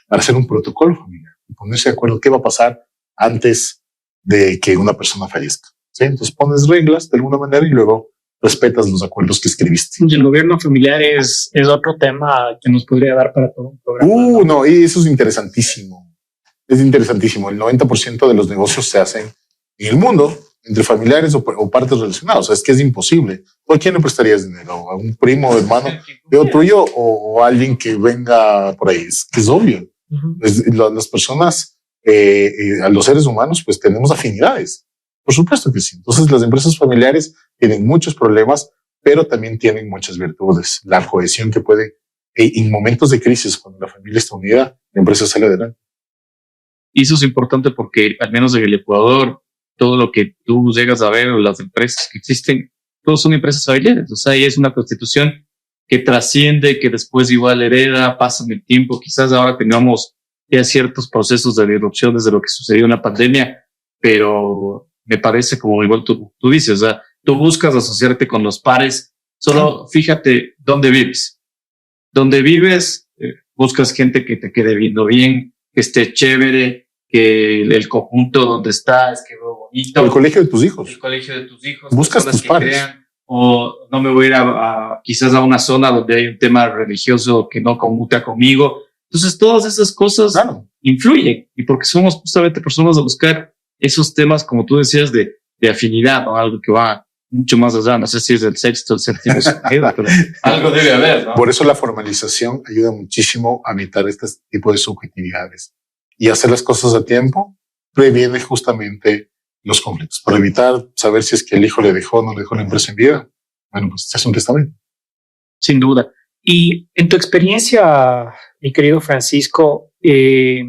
S1: para hacer un protocolo familiar y ponerse de acuerdo qué va a pasar antes de que una persona fallezca. ¿Sí? Entonces pones reglas de alguna manera y luego respetas los acuerdos que escribiste.
S2: Y el gobierno familiar es otro tema que nos podría dar para todo un programa.
S1: No, y eso es interesantísimo. Es interesantísimo. El 90% de los negocios se hacen en el mundo entre familiares o partes relacionadas. O sea, es que es imposible. ¿Por quién le prestarías dinero? ¿A un primo, hermano de otro tuyo o a alguien que venga por ahí? Es que es obvio. Las personas, a los seres humanos, pues tenemos afinidades. Por supuesto que sí. Entonces las empresas familiares tienen muchos problemas, pero también tienen muchas virtudes. La cohesión que puede, en momentos de crisis, cuando la familia está unida, la empresa sale adelante.
S3: Y eso es importante porque, al menos en el Ecuador, todo lo que tú llegas a ver, las empresas que existen, todos son empresas familiares. O sea, ahí es una constitución que trasciende, que después igual hereda, pasa en el tiempo. Quizás ahora tengamos ya ciertos procesos de disrupción desde lo que sucedió en la pandemia, pero me parece como igual tú dices, o sea, tú buscas asociarte con los pares, solo fíjate dónde vives. Donde vives, buscas gente que te quede viendo bien, que esté chévere, que el conjunto donde estás quede bonito.
S1: El colegio de tus hijos.
S3: El colegio de tus hijos.
S1: Buscas tus pares.
S3: O no me voy a ir quizás a una zona donde hay un tema religioso que no conmuta conmigo. Entonces todas esas cosas influyen, y porque somos justamente personas a buscar esos temas, como tú decías, de afinidad, o algo que va mucho más allá. No sé si es el sexto, el séptimo sentido, pero algo debe haber, ¿no?
S1: Por eso la formalización ayuda muchísimo a evitar este tipo de subjetividades y hacer las cosas a tiempo previene justamente los conflictos. Para evitar saber si es que el hijo le dejó o no le dejó la empresa en vida, bueno, pues se hace un testamento.
S2: Sin duda. Y en tu experiencia, mi querido Francisco, ¿es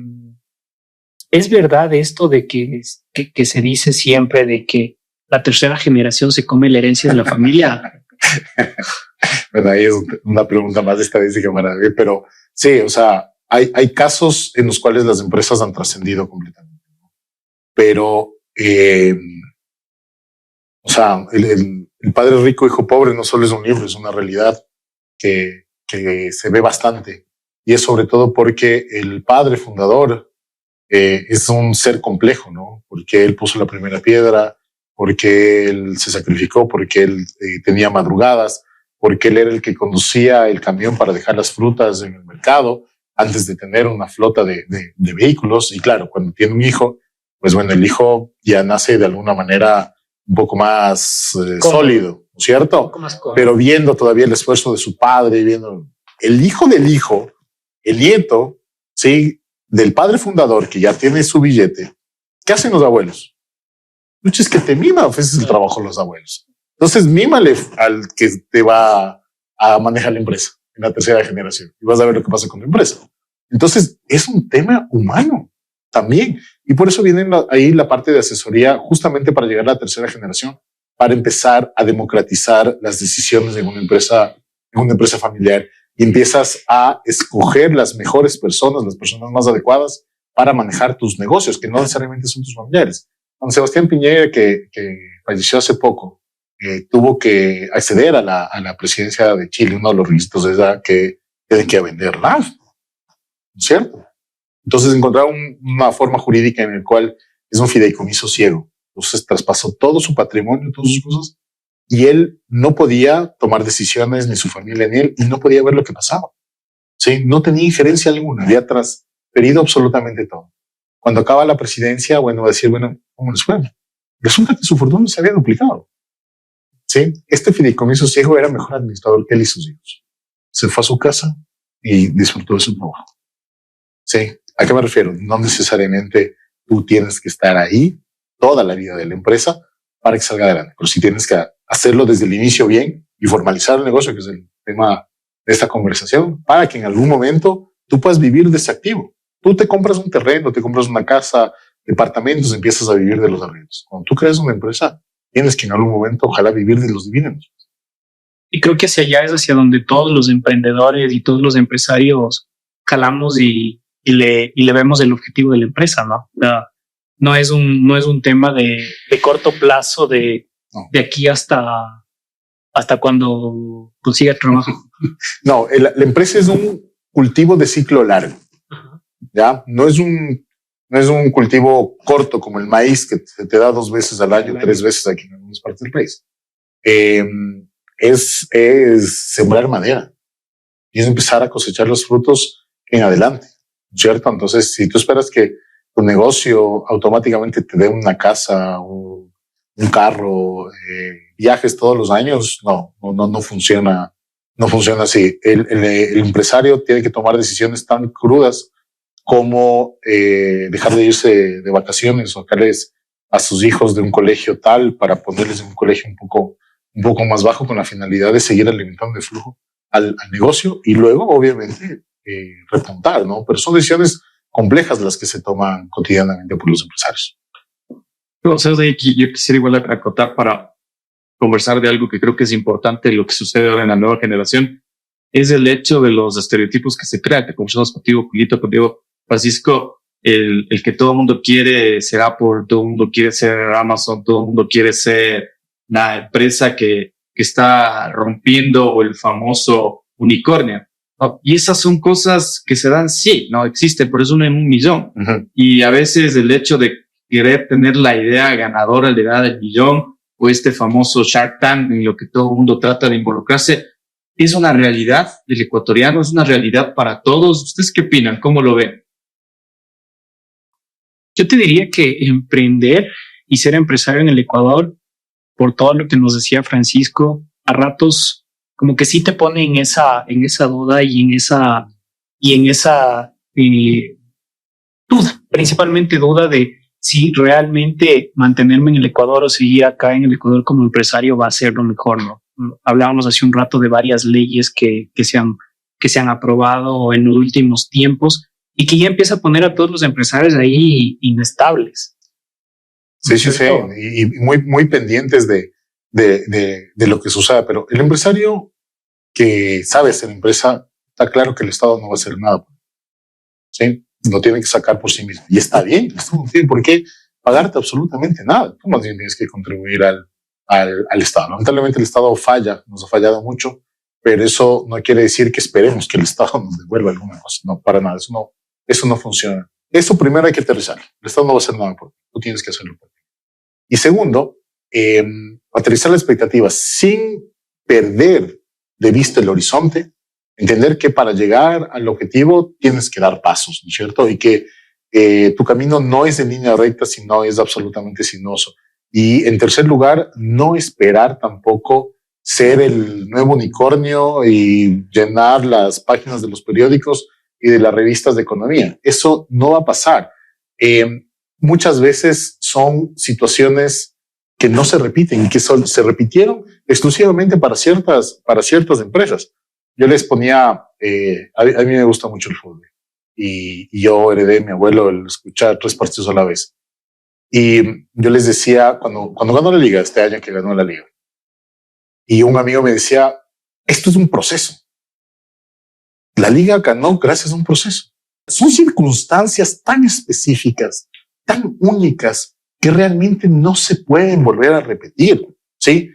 S2: verdad esto de que se dice siempre de que la tercera generación se come la herencia de la familia?
S1: Bueno, ahí es una pregunta más de estadística maravilla, pero sí, o sea, hay casos en los cuales las empresas han trascendido completamente, ¿no? Pero, o sea, el padre rico, hijo pobre no solo es un libro, es una realidad que se ve bastante. Y es sobre todo porque el padre fundador es un ser complejo, ¿no? Porque él puso la primera piedra, porque él se sacrificó, porque él tenía madrugadas, porque él era el que conducía el camión para dejar las frutas en el mercado antes de tener una flota de vehículos. Y claro, cuando tiene un hijo, pues bueno, el hijo ya nace de alguna manera un poco más sólido, ¿no es cierto? Pero viendo todavía el esfuerzo de su padre, viendo el hijo del hijo, el nieto, sí, del padre fundador que ya tiene su billete. ¿Qué hacen los abuelos? Mucho es que te mima, ese es el trabajo de los abuelos. Entonces mímale al que te va a manejar la empresa en la tercera generación y vas a ver lo que pasa con la empresa. Entonces es un tema humano también. Y por eso viene ahí la parte de asesoría justamente para llegar a la tercera generación, para empezar a democratizar las decisiones en una empresa familiar y empiezas a escoger las mejores personas, las personas más adecuadas para manejar tus negocios, que no necesariamente son tus familiares. Don Sebastián Piñera, que falleció hace poco, tuvo que acceder a la presidencia de Chile. Uno de los requisitos es que tienen que vender LAF, ¿no es cierto? Entonces encontraron una forma jurídica en la cual es un fideicomiso ciego. Entonces traspasó todo su patrimonio, todas sus cosas, y él no podía tomar decisiones, ni su familia, ni él, y no podía ver lo que pasaba. Sí, no tenía injerencia alguna, había transferido absolutamente todo. Cuando acaba la presidencia, bueno, va a decir, bueno, ¿cómo les fue? Resulta que su fortuna se había duplicado. Sí, este fideicomiso ciego era mejor administrador que él y sus hijos. Se fue a su casa y disfrutó de su trabajo. Sí, ¿a qué me refiero? No necesariamente tú tienes que estar ahí toda la vida de la empresa para que salga adelante, pero sí tienes que hacerlo desde el inicio bien y formalizar el negocio, que es el tema de esta conversación, para que en algún momento tú puedas vivir de ese activo. Tú te compras un terreno, te compras una casa, departamentos, empiezas a vivir de los arriendos. Cuando tú creas una empresa, tienes que en algún momento ojalá vivir de los dividendos.
S2: Y creo que hacia allá es hacia donde todos los emprendedores y todos los empresarios jalamos y le vemos el objetivo de la empresa, ¿no? No es un tema de corto plazo de aquí hasta cuando consiga trabajo.
S1: No, la empresa es un cultivo de ciclo largo. ¿Ya? No es un cultivo corto como el maíz que te da 2 veces al año, 3 veces aquí en algunas partes del país. Es sembrar madera y es empezar a cosechar los frutos en adelante, ¿cierto? Entonces, si tú esperas que tu negocio automáticamente te dé una casa o un carro, viajes todos los años, no funciona. No funciona así. El empresario tiene que tomar decisiones tan crudas como dejar de irse de vacaciones o sacarles a sus hijos de un colegio tal para ponerles en un colegio un poco más bajo, con la finalidad de seguir alimentando el flujo al negocio y luego, obviamente, repuntar, ¿no? Pero son decisiones complejas las que se toman cotidianamente por los empresarios.
S3: O sea, yo quisiera igual acotar para conversar de algo que creo que es importante, lo que sucede ahora en la nueva generación, es el hecho de los estereotipos que se crean, que conversamos contigo, Francisco, el que todo el mundo quiere ser Apple, todo el mundo quiere ser Amazon, todo el mundo quiere ser la empresa que está rompiendo, o el famoso unicornio, ¿no? Y esas son cosas que se dan, sí, no existen, pero es uno en 1.000.000. Uh-huh. Y a veces el hecho de querer tener la idea ganadora, la idea del millón, o este famoso Shark Tank en lo que todo el mundo trata de involucrarse, es una realidad del ecuatoriano, es una realidad para todos. ¿Ustedes qué opinan? ¿Cómo lo ven?
S2: Yo te diría que emprender y ser empresario en el Ecuador, por todo lo que nos decía Francisco, a ratos como que sí te pone en esa duda y en esa duda, principalmente duda de si realmente mantenerme en el Ecuador o seguir acá en el Ecuador como empresario va a ser lo mejor, ¿no? Hablábamos hace un rato de varias leyes que se han aprobado en los últimos tiempos y que ya empieza a poner a todos los empresarios ahí inestables.
S1: Sí, y muy pendientes de lo que suceda, pero el empresario que sabe hacer empresa, está claro que el Estado no va a hacer nada. ¿Sí? Lo tiene que sacar por sí mismo. Y está bien, no tiene por qué pagarte absolutamente nada. Tú más bien tienes que contribuir al Estado. Lamentablemente el Estado nos ha fallado mucho, pero eso no quiere decir que esperemos que el Estado nos devuelva alguna cosa. No, para nada, eso no funciona. Eso primero hay que aterrizar. El Estado no va a hacer nada por ti, tú tienes que hacerlo por ti. Y segundo, aterrizar las expectativas sin perder de vista el horizonte, entender que para llegar al objetivo tienes que dar pasos, ¿no es cierto? Y que tu camino no es en línea recta, sino es absolutamente sinuoso. Y en tercer lugar, no esperar tampoco ser el nuevo unicornio y llenar las páginas de los periódicos y de las revistas de economía. Eso no va a pasar. Muchas veces son situaciones que no se repiten y que se repitieron exclusivamente para ciertas empresas. Yo les ponía, a mí me gusta mucho el fútbol y yo heredé de mi abuelo el escuchar 3 partidos a la vez. Y yo les decía, cuando ganó la liga, este año que ganó la liga, y un amigo me decía, esto es un proceso. La liga ganó gracias a un proceso. Son circunstancias tan específicas, tan únicas, que realmente no se pueden volver a repetir. ¿Sí?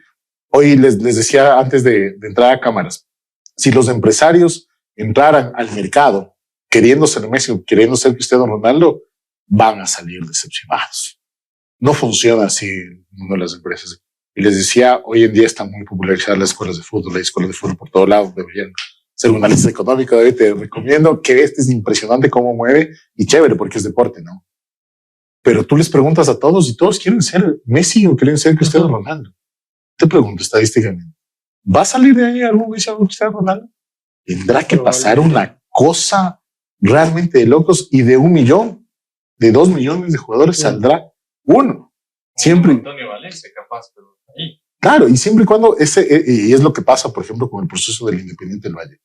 S1: Hoy les decía antes de entrar a cámaras, si los empresarios entraran al mercado queriendo ser Messi o queriendo ser Cristiano Ronaldo, van a salir decepcionados. No funciona así en una de las empresas. Y les decía, hoy en día están muy popularizadas las escuelas de fútbol, hay escuelas de fútbol por todos lados, deberían ser un análisis económico. Te recomiendo que es impresionante cómo mueve y chévere porque es deporte, ¿no? Pero tú les preguntas a todos y todos quieren ser Messi o quieren ser Cristiano Ronaldo. Te pregunto estadísticamente, ¿va a salir de ahí algún Messi o Cristiano Ronaldo? Tendrá que pasar una cosa realmente de locos y de 1 millón, de 2 millones de jugadores saldrá uno. Siempre.
S3: Antonio Valencia, capaz, pero ahí.
S1: Claro, y siempre y cuando y es lo que pasa, por ejemplo, con el proceso del Independiente del Valle.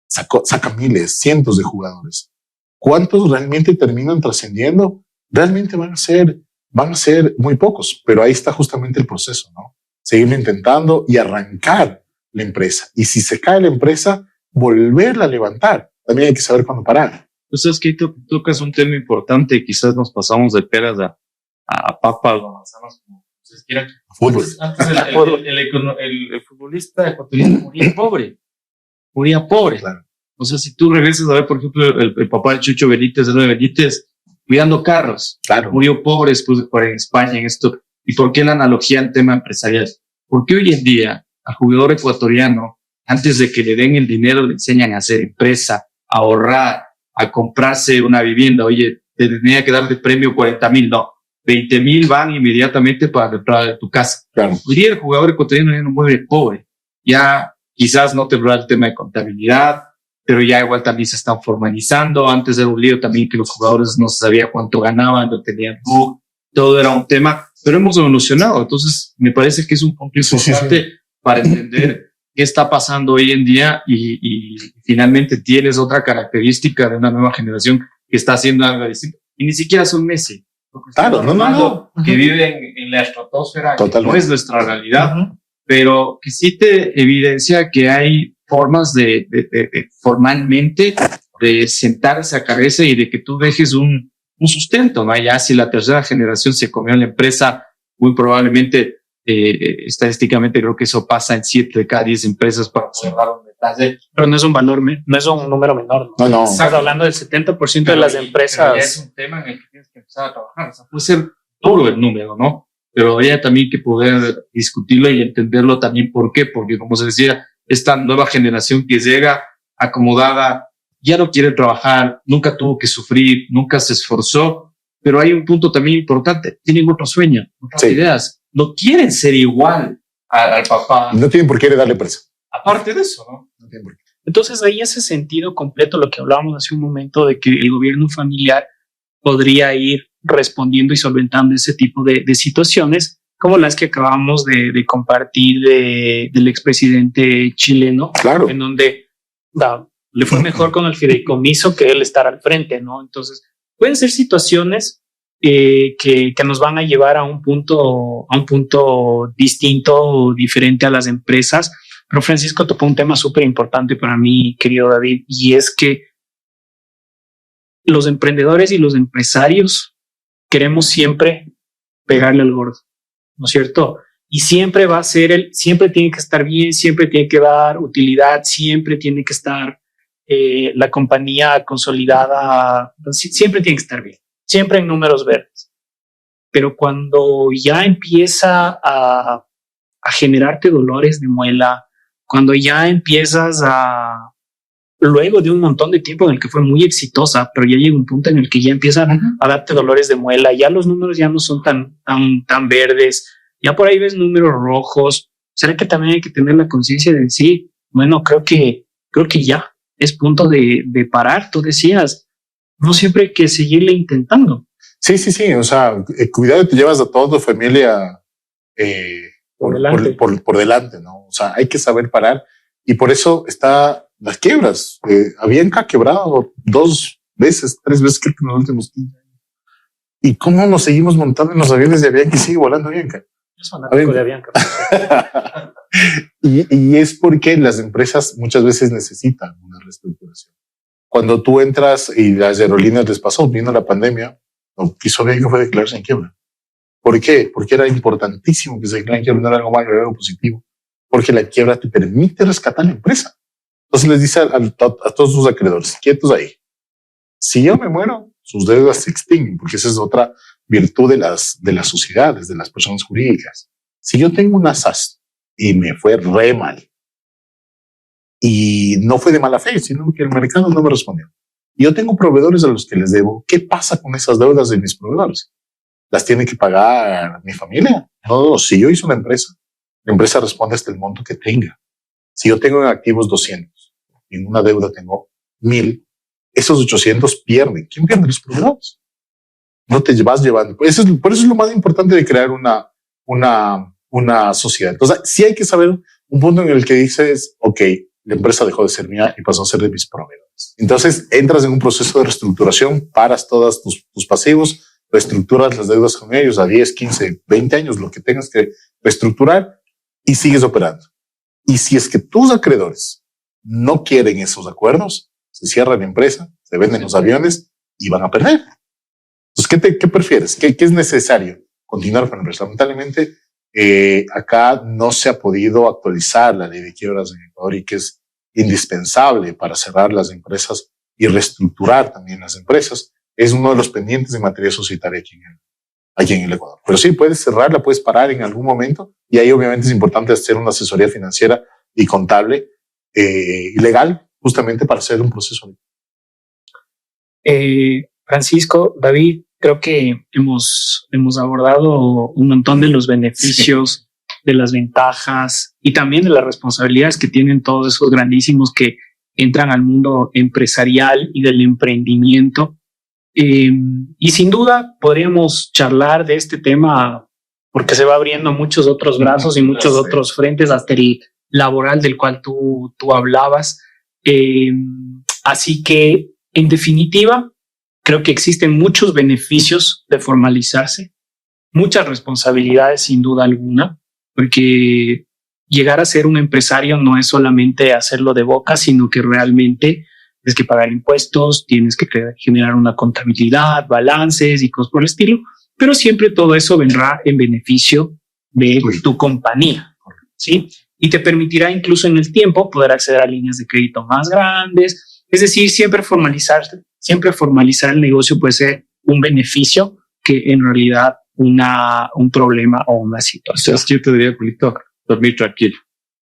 S1: Saca miles, cientos de jugadores. ¿Cuántos realmente terminan trascendiendo? Realmente van a ser muy pocos, pero ahí está justamente el proceso, ¿no? Seguirlo intentando y arrancar la empresa. Y si se cae la empresa, volverla a levantar. También hay que saber cuándo parar.
S3: Pues es que tocas un tema importante, quizás nos pasamos de peras a papas o manzanas, como ustedes quieran.
S1: Fútbol.
S3: Antes el futbolista ecuatoriano moría pobre.
S1: Claro.
S3: O sea, si tú regresas a ver, por ejemplo, el papá de Chucho Benítez, de Benítez, cuidando carros,
S1: claro,
S3: murió pobre después de jugar en España en esto. ¿Y por qué la analogía en tema empresarial? Porque hoy en día al jugador ecuatoriano, antes de que le den el dinero, le enseñan a hacer empresa, a ahorrar, a comprarse una vivienda. Oye, te tenía que dar de premio 40,000, no, 20,000 van inmediatamente para la entrada de tu casa.
S1: Claro.
S3: Hoy día el jugador ecuatoriano ya no muere pobre. Ya quizás no tendrá el tema de contabilidad, pero ya igual también se están formalizando. Antes era un lío también que los jugadores no sabían cuánto ganaban, no tenían todo era un tema, pero hemos evolucionado. Entonces, me parece que es un punto importante para entender qué está pasando hoy en día y finalmente tienes otra característica de una nueva generación que está haciendo algo distinto. Y ni siquiera son Messi.
S1: Claro, no.
S3: Que viven en la estratosfera, que no es nuestra realidad, pero que sí te evidencia que hay formas de formalmente de sentarse a cabeza y de que tú dejes un sustento, ¿no? Ya si la tercera generación se comió la empresa, muy probablemente, estadísticamente creo que eso pasa en 7 de cada 10 empresas para cerrar un detalle.
S2: Pero no es un valor, no es un número menor.
S1: No.
S2: Estás hablando del 70% de las empresas.
S3: Pero ya es un tema en el que tienes que empezar a trabajar. O sea, puede ser duro el número, ¿no? Pero ya también que poder discutirlo y entenderlo también. ¿Por qué? Porque, como se decía, esta nueva generación que llega acomodada, ya no quiere trabajar, nunca tuvo que sufrir, nunca se esforzó, pero hay un punto también importante, tienen otro sueño, otras ideas, no quieren ser igual al papá.
S1: No tienen por qué darle presa.
S3: Aparte de eso, ¿no?
S1: No tienen por qué.
S2: Entonces ahí hace sentido completo lo que hablábamos hace un momento de que el gobierno familiar podría ir respondiendo y solventando ese tipo de situaciones como las que acabamos de compartir del expresidente chileno,
S1: claro,
S2: en donde le fue mejor con el fideicomiso que él estar al frente, ¿no? Entonces, pueden ser situaciones que nos van a llevar a un punto distinto o diferente a las empresas. Pero Francisco tocó un tema súper importante para mí, querido David, y es que los emprendedores y los empresarios queremos siempre pegarle al gordo, ¿no es cierto? Y siempre va a ser siempre tiene que estar bien, siempre tiene que dar utilidad, siempre tiene que estar la compañía consolidada, siempre tiene que estar bien, siempre en números verdes. Pero cuando ya empieza a generarte dolores de muela, cuando ya empiezas luego de un montón de tiempo en el que fue muy exitosa, pero ya llega un punto en el que ya empiezan a darte dolores de muela, ya los números ya no son tan verdes, ya por ahí ves números rojos. ¿Será que también hay que tener la conciencia de decir, bueno, creo que ya es punto de parar? Tú decías, no siempre hay que seguirle intentando.
S1: Sí. O sea, cuidado, te llevas a toda tu familia por delante, ¿no? O sea, hay que saber parar y por eso está las quiebras. Avianca quebrado 2 veces, 3 veces creo que en los últimos 15 años. ¿Y cómo nos seguimos montando en los aviones de Avianca y sigue volando Avianca?
S2: Es fanático de Avianca.
S1: y es porque las empresas muchas veces necesitan una reestructuración. Cuando tú entras y las aerolíneas les pasó, vino la pandemia, lo que hizo Avianca fue declararse en quiebra. ¿Por qué? Porque era importantísimo que se declaren quiebra, no era algo malo, era algo positivo. Porque la quiebra te permite rescatar la empresa. Entonces les dice a todos sus acreedores, quietos ahí. Si yo me muero, sus deudas se extinguen, porque esa es otra virtud de las sociedades, de las personas jurídicas. Si yo tengo una SAS y me fue re mal, y no fue de mala fe, sino que el mercado no me respondió, y yo tengo proveedores a los que les debo, ¿qué pasa con esas deudas de mis proveedores? ¿Las tiene que pagar mi familia? No, si yo hice una empresa, la empresa responde hasta el monto que tenga. Si yo tengo en activos 200 y en una deuda tengo 1000, esos 800 pierden. ¿Quién pierde? Los proveedores. No te vas llevando. Por eso es lo más importante de crear una sociedad. Entonces, sí hay que saber un punto en el que dices, ok, la empresa dejó de ser mía y pasó a ser de mis proveedores. Entonces, entras en un proceso de reestructuración, paras todos tus pasivos, reestructuras las deudas con ellos a 10, 15, 20 años, lo que tengas que reestructurar, y sigues operando. Y si es que tus acreedores no quieren esos acuerdos, se cierra la empresa, se venden los aviones y van a perder. Entonces, ¿qué prefieres? ¿Qué es necesario? Continuar con la empresa. Lamentablemente, acá no se ha podido actualizar la ley de quiebras en Ecuador, y que es indispensable para cerrar las empresas y reestructurar también las empresas. Es uno de los pendientes de materia societaria aquí en el Ecuador. Pero sí, puedes cerrarla, puedes parar en algún momento, y ahí obviamente es importante hacer una asesoría financiera y contable y legal, justamente para hacer un proceso.
S2: Francisco, David, creo que hemos abordado un montón de los beneficios, de las ventajas y también de las responsabilidades que tienen todos esos grandísimos que entran al mundo empresarial y del emprendimiento. Y sin duda podríamos charlar de este tema porque se va abriendo muchos otros brazos y muchos otros frentes, hasta el laboral del cual tú hablabas. Así que, en definitiva, creo que existen muchos beneficios de formalizarse, muchas responsabilidades sin duda alguna, porque llegar a ser un empresario no es solamente hacerlo de boca, sino que realmente tienes que pagar impuestos, tienes que generar una contabilidad, balances y cosas por el estilo, pero siempre todo eso vendrá en beneficio de tu compañía, ¿sí? Y te permitirá incluso en el tiempo poder acceder a líneas de crédito más grandes. Es decir, siempre formalizar el negocio puede ser un beneficio que en realidad un problema o una situación.
S3: Entonces, yo te diría, Polito, dormir tranquilo.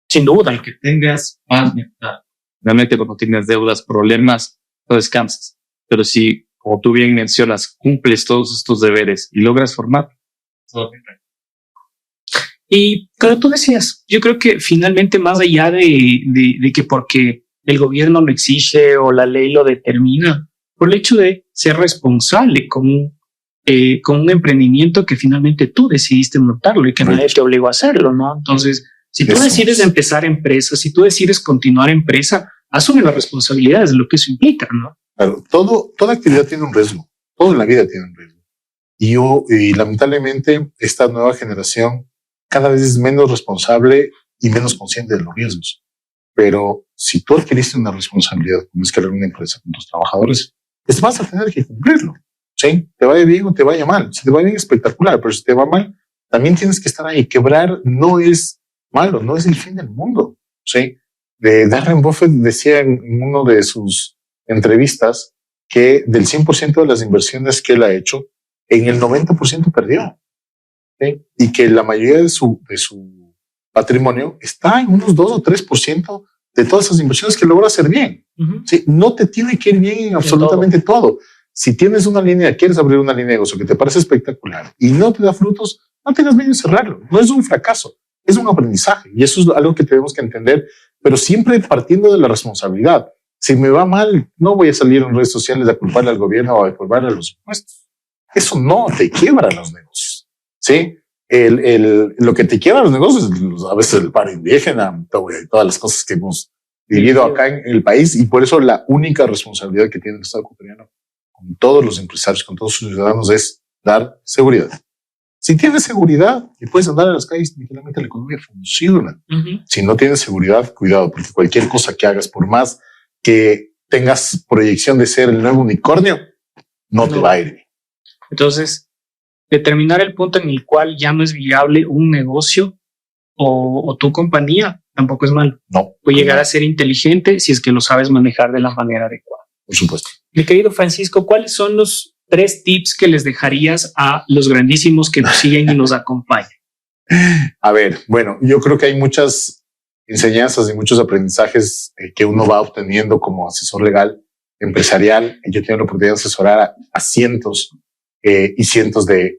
S2: Sin duda.
S3: El que tengas más mental. Realmente cuando tienes deudas, problemas, no descansas. Pero si, como tú bien mencionas, cumples todos estos deberes y logras formar, todo bien.
S2: Y como tú decías, yo creo que finalmente, más allá de que porque el gobierno lo exige o la ley lo determina, por el hecho de ser responsable con un emprendimiento que finalmente tú decidiste montarlo y que nadie te obligó a hacerlo, ¿no? Entonces, si tú decides empezar empresa, si tú decides continuar empresa, asume las responsabilidades de lo que eso implica, ¿no?
S1: Claro, toda actividad tiene un riesgo, todo en la vida tiene un riesgo. Y lamentablemente esta nueva generación cada vez es menos responsable y menos consciente de los riesgos. Pero si tú adquiriste una responsabilidad, como es crear una empresa con tus trabajadores, vas a tener que cumplirlo. ¿Sí? Te vaya bien o te vaya mal. Si te va bien, espectacular, pero si te va mal, también tienes que estar ahí. Quebrar no es malo, no es el fin del mundo. ¿Sí? Warren Buffett decía en una de sus entrevistas que del 100% de las inversiones que él ha hecho, en el 90% perdió. ¿Sí? Y que la mayoría de su patrimonio está en unos 2 o 3% de todas esas inversiones que logra hacer bien. ¿Sí? No te tiene que ir bien en absolutamente todo. Si tienes una línea, quieres abrir una línea de negocio que te parece espectacular y no te da frutos, no tengas miedo en cerrarlo. No es un fracaso, es un aprendizaje. Y eso es algo que tenemos que entender, pero siempre partiendo de la responsabilidad. Si me va mal, no voy a salir en redes sociales a culparle al gobierno o a culparle a los impuestos. Eso no te quiebra los negocios. ¿Sí? Lo que te quiebra los negocios es a veces el paro indígena, todas las cosas que hemos vivido acá en el país, y por eso la única responsabilidad que tiene el Estado ecuatoriano con todos los empresarios, con todos sus ciudadanos, es dar seguridad. Si tienes seguridad y puedes andar en las calles, tranquilamente la economía funciona. Si no tienes seguridad, cuidado, porque cualquier cosa que hagas, por más que tengas proyección de ser el nuevo unicornio, no te va a ir bien.
S2: Entonces, determinar el punto en el cual ya no es viable un negocio o tu compañía tampoco es malo.
S1: No.
S2: Puede llegar a ser inteligente si es que lo sabes manejar de la manera adecuada.
S1: Por supuesto.
S2: Mi querido Francisco, ¿cuáles son los 3 tips que les dejarías a los grandísimos que nos siguen y nos acompañan?
S1: A ver, bueno, yo creo que hay muchas enseñanzas y muchos aprendizajes que uno va obteniendo como asesor legal empresarial. Yo tengo la oportunidad de asesorar a cientos y cientos de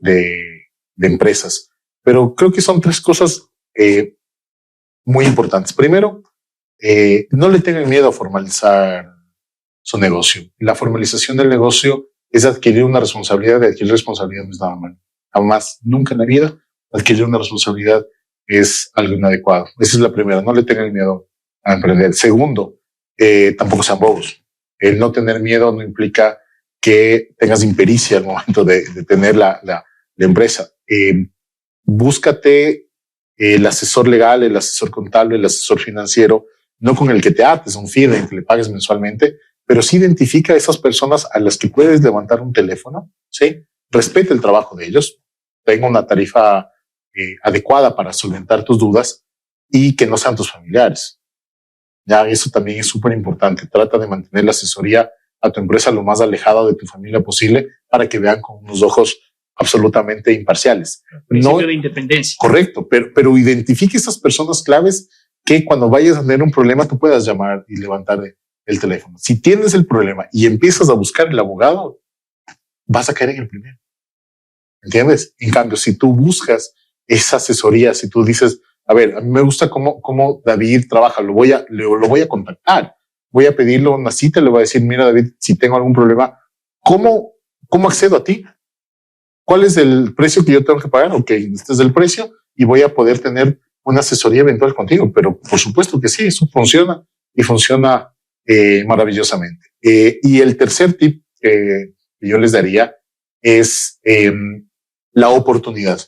S1: empresas, pero creo que son 3 cosas muy importantes. Primero, no le tengan miedo a formalizar su negocio. La formalización del negocio es adquirir una responsabilidad. De adquirir responsabilidad no es nada malo. Jamás, nunca en la vida, adquirir una responsabilidad es algo inadecuado. Esa es la primera. No le tengan miedo a emprender. Segundo, tampoco sean bobos. El no tener miedo no implica que tengas impericia al momento de tener la empresa. Búscate el asesor legal, el asesor contable, el asesor financiero, no con el que te ates un fee en que le pagues mensualmente, pero sí identifica a esas personas a las que puedes levantar un teléfono, ¿sí? Respeta el trabajo de ellos, tenga una tarifa adecuada para solventar tus dudas y que no sean tus familiares. Ya, eso también es súper importante. Trata de mantener la asesoría a tu empresa lo más alejada de tu familia posible para que vean con unos ojos absolutamente imparciales.
S2: Principio de independencia.
S1: Correcto, pero identifique esas personas claves que cuando vayas a tener un problema tú puedas llamar y levantar el teléfono. Si tienes el problema y empiezas a buscar el abogado, vas a caer en el primero. ¿Entiendes? En cambio, si tú buscas esa asesoría, si tú dices, a ver, a mí me gusta cómo David trabaja, lo voy a contactar, voy a pedirle una cita, le voy a decir, mira David, si tengo algún problema, ¿cómo accedo a ti? ¿Cuál es el precio que yo tengo que pagar? Ok, este es el precio y voy a poder tener una asesoría eventual contigo. Pero por supuesto que sí, eso funciona y funciona maravillosamente. Y el tercer tip que yo les daría es la oportunidad.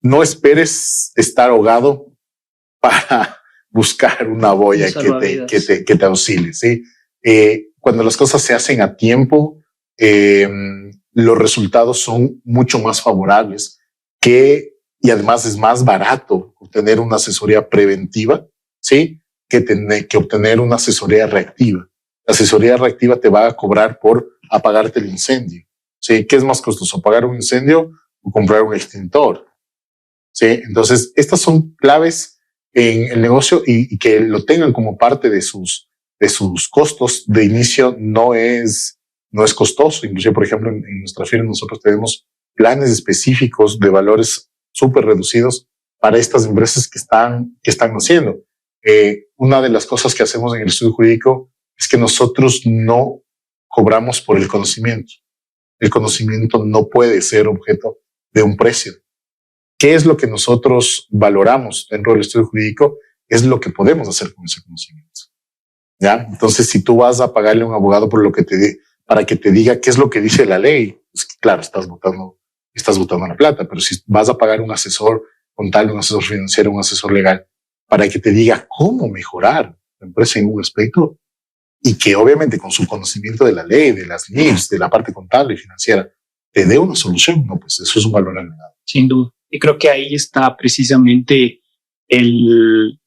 S1: No esperes estar ahogado para buscar una boya que te auxilie, ¿sí? Cuando las cosas se hacen a tiempo, los resultados son mucho más favorables y además es más barato obtener una asesoría preventiva, ¿sí? Que obtener una asesoría reactiva. La asesoría reactiva te va a cobrar por apagarte el incendio, ¿sí? ¿Qué es más costoso, apagar un incendio o comprar un extintor? ¿Sí? Entonces, estas son claves en el negocio y que lo tengan como parte de sus costos de inicio no es costoso. Inclusive, por ejemplo, en nuestra firma nosotros tenemos planes específicos de valores súper reducidos para estas empresas que están haciendo. Una de las cosas que hacemos en el estudio jurídico es que nosotros no cobramos por el conocimiento. El conocimiento no puede ser objeto de un precio. ¿Qué es lo que nosotros valoramos dentro del estudio jurídico? Es lo que podemos hacer con ese conocimiento. ¿Ya? Entonces, si tú vas a pagarle a un abogado por para que te diga qué es lo que dice la ley, pues claro, estás botando la plata. Pero si vas a pagar un asesor contable, un asesor financiero, un asesor legal, para que te diga cómo mejorar la empresa en un aspecto y que obviamente con su conocimiento de la ley, de las NIFs, de la parte contable y financiera, te dé una solución, no, pues eso es un valor agregado.
S2: Sin duda. Y creo que ahí está precisamente el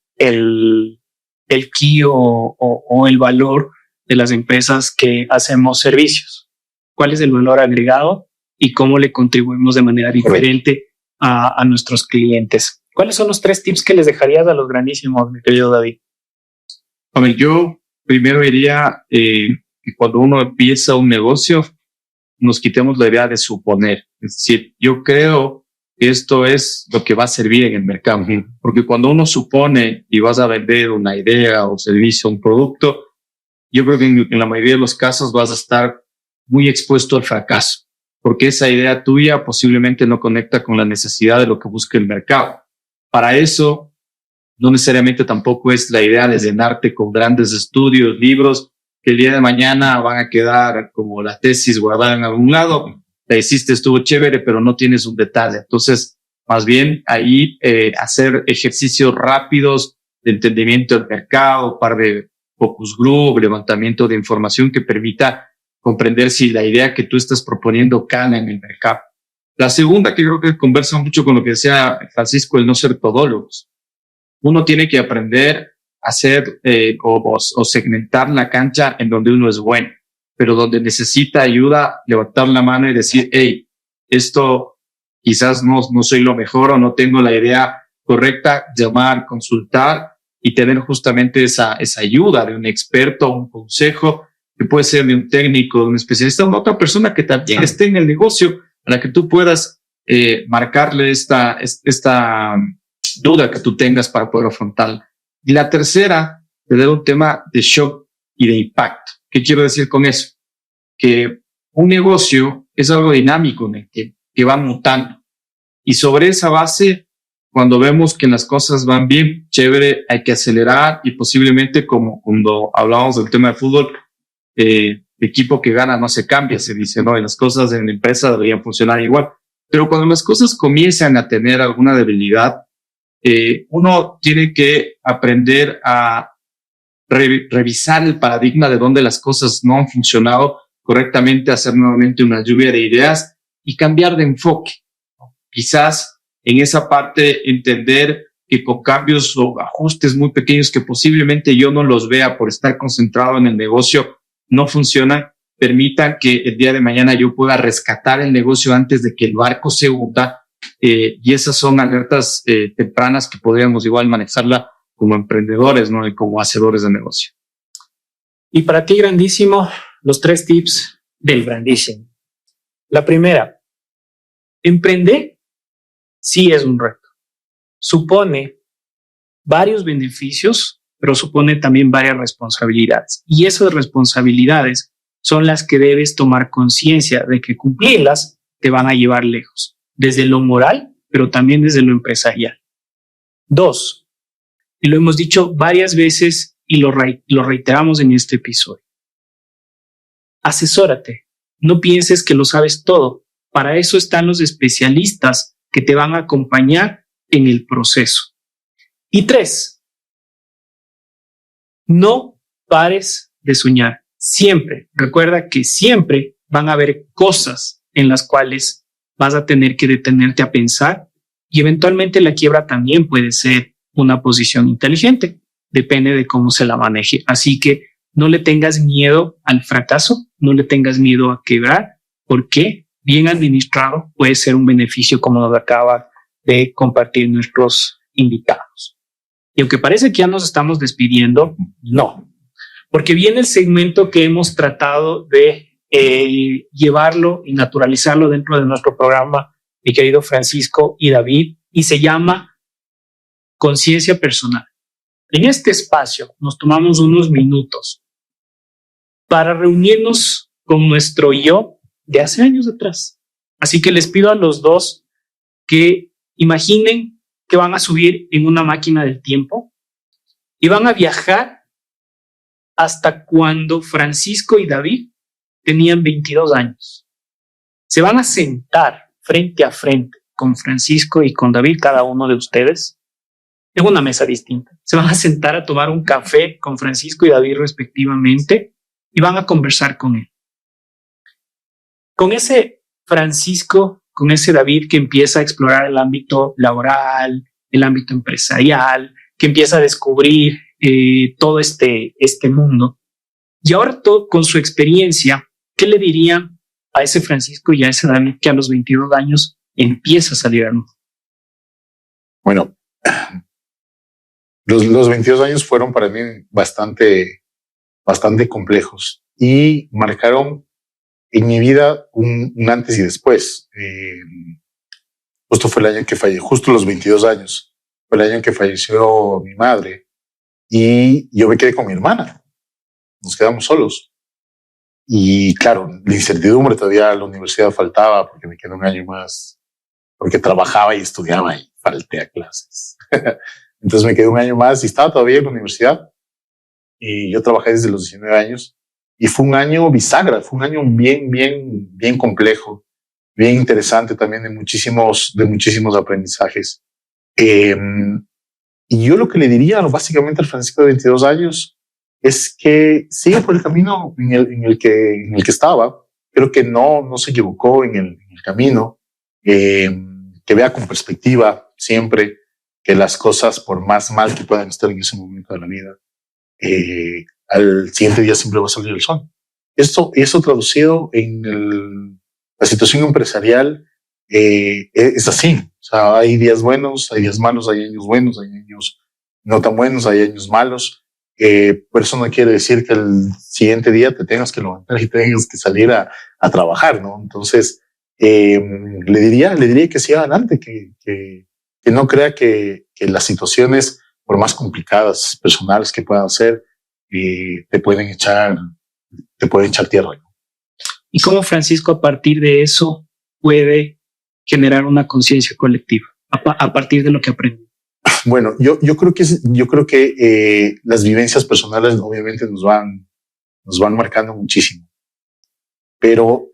S2: key o el valor de las empresas que hacemos servicios. ¿Cuál es el valor agregado y cómo le contribuimos de manera diferente a nuestros clientes? ¿Cuáles son los 3 tips que les dejarías a los grandísimos, mi querido David?
S3: A ver, yo primero diría que cuando uno empieza un negocio, nos quitemos la idea de suponer. Es decir, yo creo que esto es lo que va a servir en el mercado. Porque cuando uno supone y vas a vender una idea o servicio, un producto, yo creo que en la mayoría de los casos vas a estar muy expuesto al fracaso. Porque esa idea tuya posiblemente no conecta con la necesidad de lo que busca el mercado. Para eso, no necesariamente tampoco es la idea de llenarte con grandes estudios, libros, que el día de mañana van a quedar como la tesis guardada en algún lado. La hiciste, estuvo chévere, pero no tienes un detalle. Entonces, más bien ahí hacer ejercicios rápidos de entendimiento del mercado, par de focus group, levantamiento de información que permita comprender si la idea que tú estás proponiendo cala en el mercado. La segunda, que creo que conversa mucho con lo que decía Francisco, el no ser todólogos. Uno tiene que aprender a hacer o segmentar la cancha en donde uno es bueno, pero donde necesita ayuda, levantar la mano y decir, hey, esto quizás no soy lo mejor o no tengo la idea correcta, llamar, consultar y tener justamente esa ayuda de un experto, un consejo, que puede ser de un técnico, de un especialista, o una otra persona que también esté en el negocio, para que tú puedas marcarle esta duda que tú tengas para poder afrontarla. Y la tercera, tener un tema de shock y de impacto. ¿Qué quiero decir con eso? Que un negocio es algo dinámico en el que va mutando. Y sobre esa base, cuando vemos que las cosas van bien, chévere, hay que acelerar y posiblemente, como cuando hablábamos del tema de fútbol, equipo que gana no se cambia, se dice, ¿no? Y las cosas en la empresa deberían funcionar igual. Pero cuando las cosas comienzan a tener alguna debilidad, uno tiene que aprender a revisar el paradigma de donde las cosas no han funcionado correctamente, hacer nuevamente una lluvia de ideas y cambiar de enfoque. Quizás en esa parte entender que con cambios o ajustes muy pequeños que posiblemente yo no los vea por estar concentrado en el negocio, no funcionan, permitan que el día de mañana yo pueda rescatar el negocio antes de que el barco se hunda. Y esas son alertas tempranas que podríamos igual manejarla como emprendedores, ¿no? Y como hacedores de negocio.
S2: Y para ti, grandísimo, los 3 tips del grandísimo. La primera, emprender sí es un reto. Supone varios beneficios, pero supone también varias responsabilidades. Y esas responsabilidades son las que debes tomar conciencia de que cumplirlas te van a llevar lejos, desde lo moral, pero también desde lo empresarial. 2, y lo hemos dicho varias veces y lo reiteramos en este episodio. Asesórate, no pienses que lo sabes todo. Para eso están los especialistas que te van a acompañar en el proceso. Y 3, no pares de soñar. Siempre, recuerda que siempre van a haber cosas en las cuales vas a tener que detenerte a pensar y eventualmente la quiebra también puede ser una posición inteligente. Depende de cómo se la maneje. Así que no le tengas miedo al fracaso, no le tengas miedo a quebrar, porque bien administrado puede ser un beneficio como nos acaba de compartir nuestros invitados. Y aunque parece que ya nos estamos despidiendo, no, porque viene el segmento que hemos tratado de llevarlo y naturalizarlo dentro de nuestro programa, mi querido Francisco y David, y se llama Conciencia Personal. En este espacio nos tomamos unos minutos para reunirnos con nuestro yo de hace años atrás. Así que les pido a los dos que imaginen que van a subir en una máquina del tiempo y van a viajar hasta cuando Francisco y David tenían 22 años. Se van a sentar frente a frente con Francisco y con David, cada uno de ustedes, en una mesa distinta. Se van a sentar a tomar un café con Francisco y David respectivamente y van a conversar con él. Con ese Francisco, con ese David que empieza a explorar el ámbito laboral, el ámbito empresarial, que empieza a descubrir todo este mundo. Y ahora con su experiencia, ¿qué le dirían a ese Francisco y a ese David que a los 22 años empieza a salir al mundo?
S1: Bueno, los 22 años fueron para mí bastante complejos y marcaron en mi vida un antes y después. Justo fue el año en que falleció, justo los 22 años, fue el año en que falleció mi madre y yo me quedé con mi hermana. Nos quedamos solos. Y claro, la incertidumbre todavía a la universidad faltaba porque me quedé un año más, porque trabajaba y estudiaba y falté a clases. Entonces me quedé un año más y estaba todavía en la universidad. Y yo trabajé desde los 19 años y fue un año bisagra, fue un año bien complejo, bien interesante también de muchísimos aprendizajes. Y yo lo que le diría básicamente al Francisco de 22 años es que siga por el camino en el que estaba. Creo que no se equivocó en el camino. que vea con perspectiva siempre que las cosas, por más mal que puedan estar en ese momento de la vida, al siguiente día siempre va a salir el sol. Eso traducido en la situación empresarial es así. O sea, hay días buenos, hay días malos, hay años buenos, hay años no tan buenos, hay años malos. Pero eso no quiere decir que el siguiente día te tengas que levantar y tengas que salir a trabajar, ¿no? Entonces, le diría que siga adelante, que no crea que las situaciones, por más complicadas, personales que puedan ser, te pueden echar tierra.
S2: ¿Y cómo Francisco a partir de eso puede generar una conciencia colectiva a partir de lo que aprendió?
S1: Bueno, yo creo que las vivencias personales obviamente nos van marcando muchísimo, pero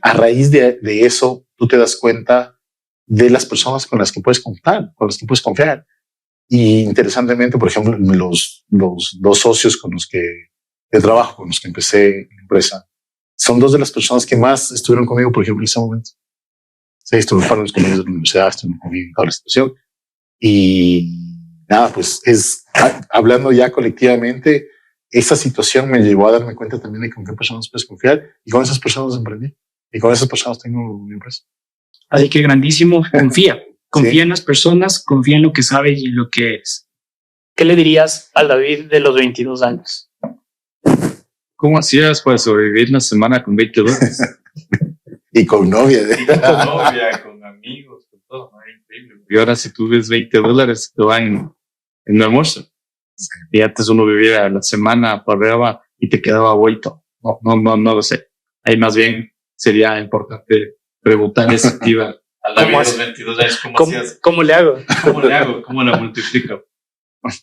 S1: a raíz de eso tú te das cuenta de las personas con las que puedes contar, con las que puedes confiar. Y interesantemente, por ejemplo, los dos socios con los que de trabajo, con los que empecé la empresa, son dos de las personas que más estuvieron conmigo, por ejemplo, en ese momento. Sí, estuvieron conmigo de la universidad, estuvieron conmigo en toda la situación. Y nada, pues hablando ya colectivamente, esa situación me llevó a darme cuenta también de con qué personas puedes confiar, y con esas personas emprendí, y con esas personas tengo mi empresa.
S2: Así que grandísimo, confía sí. En las personas, confía en lo que sabe y en lo que es. ¿Qué le dirías al David de los 22 años?
S3: ¿Cómo hacías para sobrevivir una semana con $20?
S1: Y con novia.
S3: Con novia, con amigos, con todo. Increíble. Y ahora si tú ves $20, te van en un almuerzo. Sí. Y antes uno vivía la semana para arriba y te quedaba vuelto. No lo sé. Ahí más bien sería importante preguntar esa activa a David de los 22 años.
S2: ¿Cómo le hago?
S3: ¿Cómo la multiplico?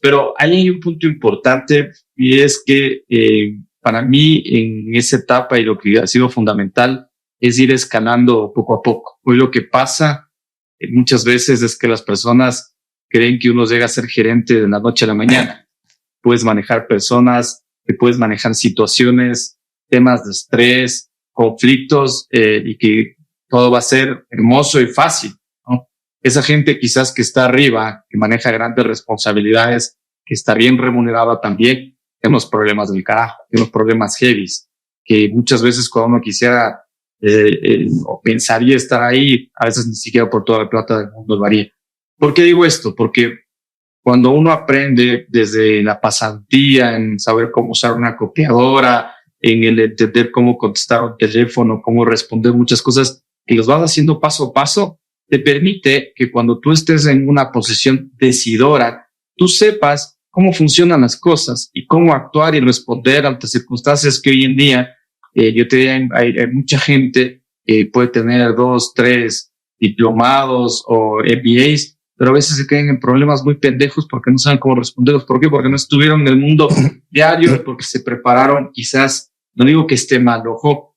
S3: Pero hay un punto importante, y es que para mí en esa etapa, y lo que ha sido fundamental, es ir escalando poco a poco. Hoy lo que pasa muchas veces es que las personas creen que uno llega a ser gerente de la noche a la mañana. Puedes manejar personas, que puedes manejar situaciones, temas de estrés, conflictos, y que todo va a ser hermoso y fácil, ¿no? Esa gente quizás que está arriba, que maneja grandes responsabilidades, que está bien remunerada también, tenemos problemas del carajo, tenemos problemas heavies, que muchas veces cuando uno quisiera o pensaría estar ahí, a veces ni siquiera por toda la plata del mundo lo haría. ¿Por qué digo esto? Porque cuando uno aprende desde la pasantía en saber cómo usar una copiadora, en el entender cómo contestar un teléfono, cómo responder muchas cosas, y los vas haciendo paso a paso, te permite que cuando tú estés en una posición decidora, tú sepas cómo funcionan las cosas y cómo actuar y responder ante circunstancias que hoy en día, yo te diría, hay mucha gente que puede tener 2, 3 diplomados o MBAs, pero a veces se quedan en problemas muy pendejos porque no saben cómo responderlos. ¿Por qué? Porque no estuvieron en el mundo diario, porque se prepararon, quizás, no digo que esté mal, ojo,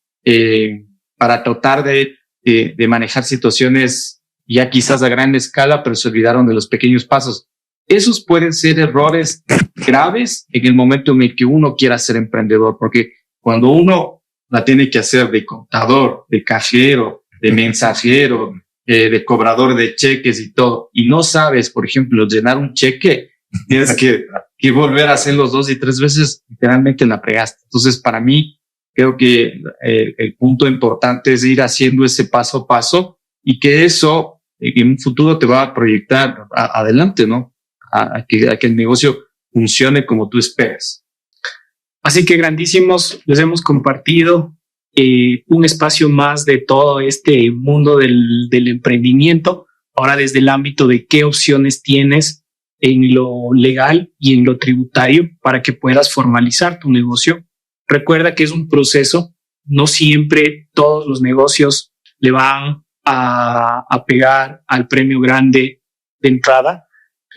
S3: para tratar de manejar situaciones ya quizás a gran escala, pero se olvidaron de los pequeños pasos. Esos pueden ser errores graves en el momento en el que uno quiera ser emprendedor, porque cuando uno la tiene que hacer de contador, de cajero, de mensajero, de cobrador de cheques y todo, y no sabes, por ejemplo, llenar un cheque, tienes que volver a hacerlos 2 y 3 veces, literalmente la fregaste. Entonces, para mí, creo que el punto importante es ir haciendo ese paso a paso, y que eso en un futuro te va a proyectar adelante, ¿no? A que el negocio funcione como tú esperas.
S2: Así que grandísimos, les hemos compartido un espacio más de todo este mundo del emprendimiento, ahora desde el ámbito de qué opciones tienes en lo legal y en lo tributario para que puedas formalizar tu negocio. Recuerda que es un proceso, no siempre todos los negocios le van a pegar al premio grande de entrada.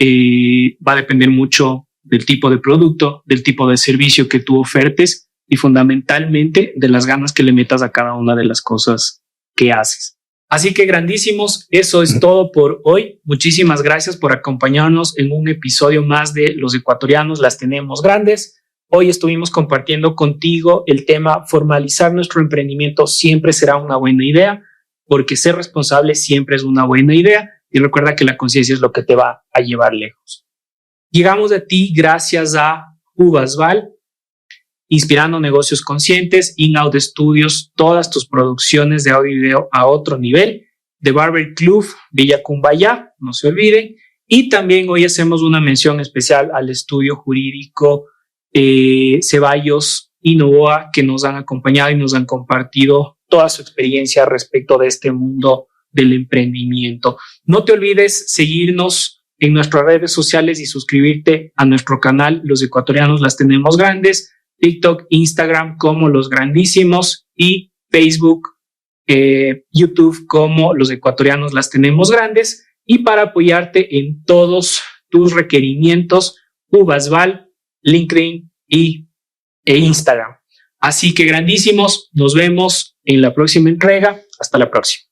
S2: Va a depender mucho del tipo de producto, del tipo de servicio que tú ofertes y fundamentalmente de las ganas que le metas a cada una de las cosas que haces. Así que grandísimos, eso es todo por hoy. Muchísimas gracias por acompañarnos en un episodio más de Los Ecuatorianos las tenemos grandes. Hoy estuvimos compartiendo contigo el tema formalizar nuestro emprendimiento siempre será una buena idea. porque ser responsable siempre es una buena idea y recuerda que la conciencia es lo que te va a llevar lejos. Llegamos a ti gracias a Uvasval, inspirando negocios conscientes, In-Out Studios, todas tus producciones de audio y video a otro nivel, The Barber Club, Villa Cumbayá, no se olviden, y también hoy hacemos una mención especial al estudio jurídico Ceballos y Novoa, que nos han acompañado y nos han compartido toda su experiencia respecto de este mundo del emprendimiento. No te olvides seguirnos en nuestras redes sociales y suscribirte a nuestro canal. Los ecuatorianos las tenemos grandes, TikTok, Instagram como Los Grandísimos y Facebook, YouTube como Los Ecuatorianos las tenemos grandes. Y para apoyarte en todos tus requerimientos, Uvasval, LinkedIn e Instagram. Así que grandísimos, nos vemos en la próxima entrega. Hasta la próxima.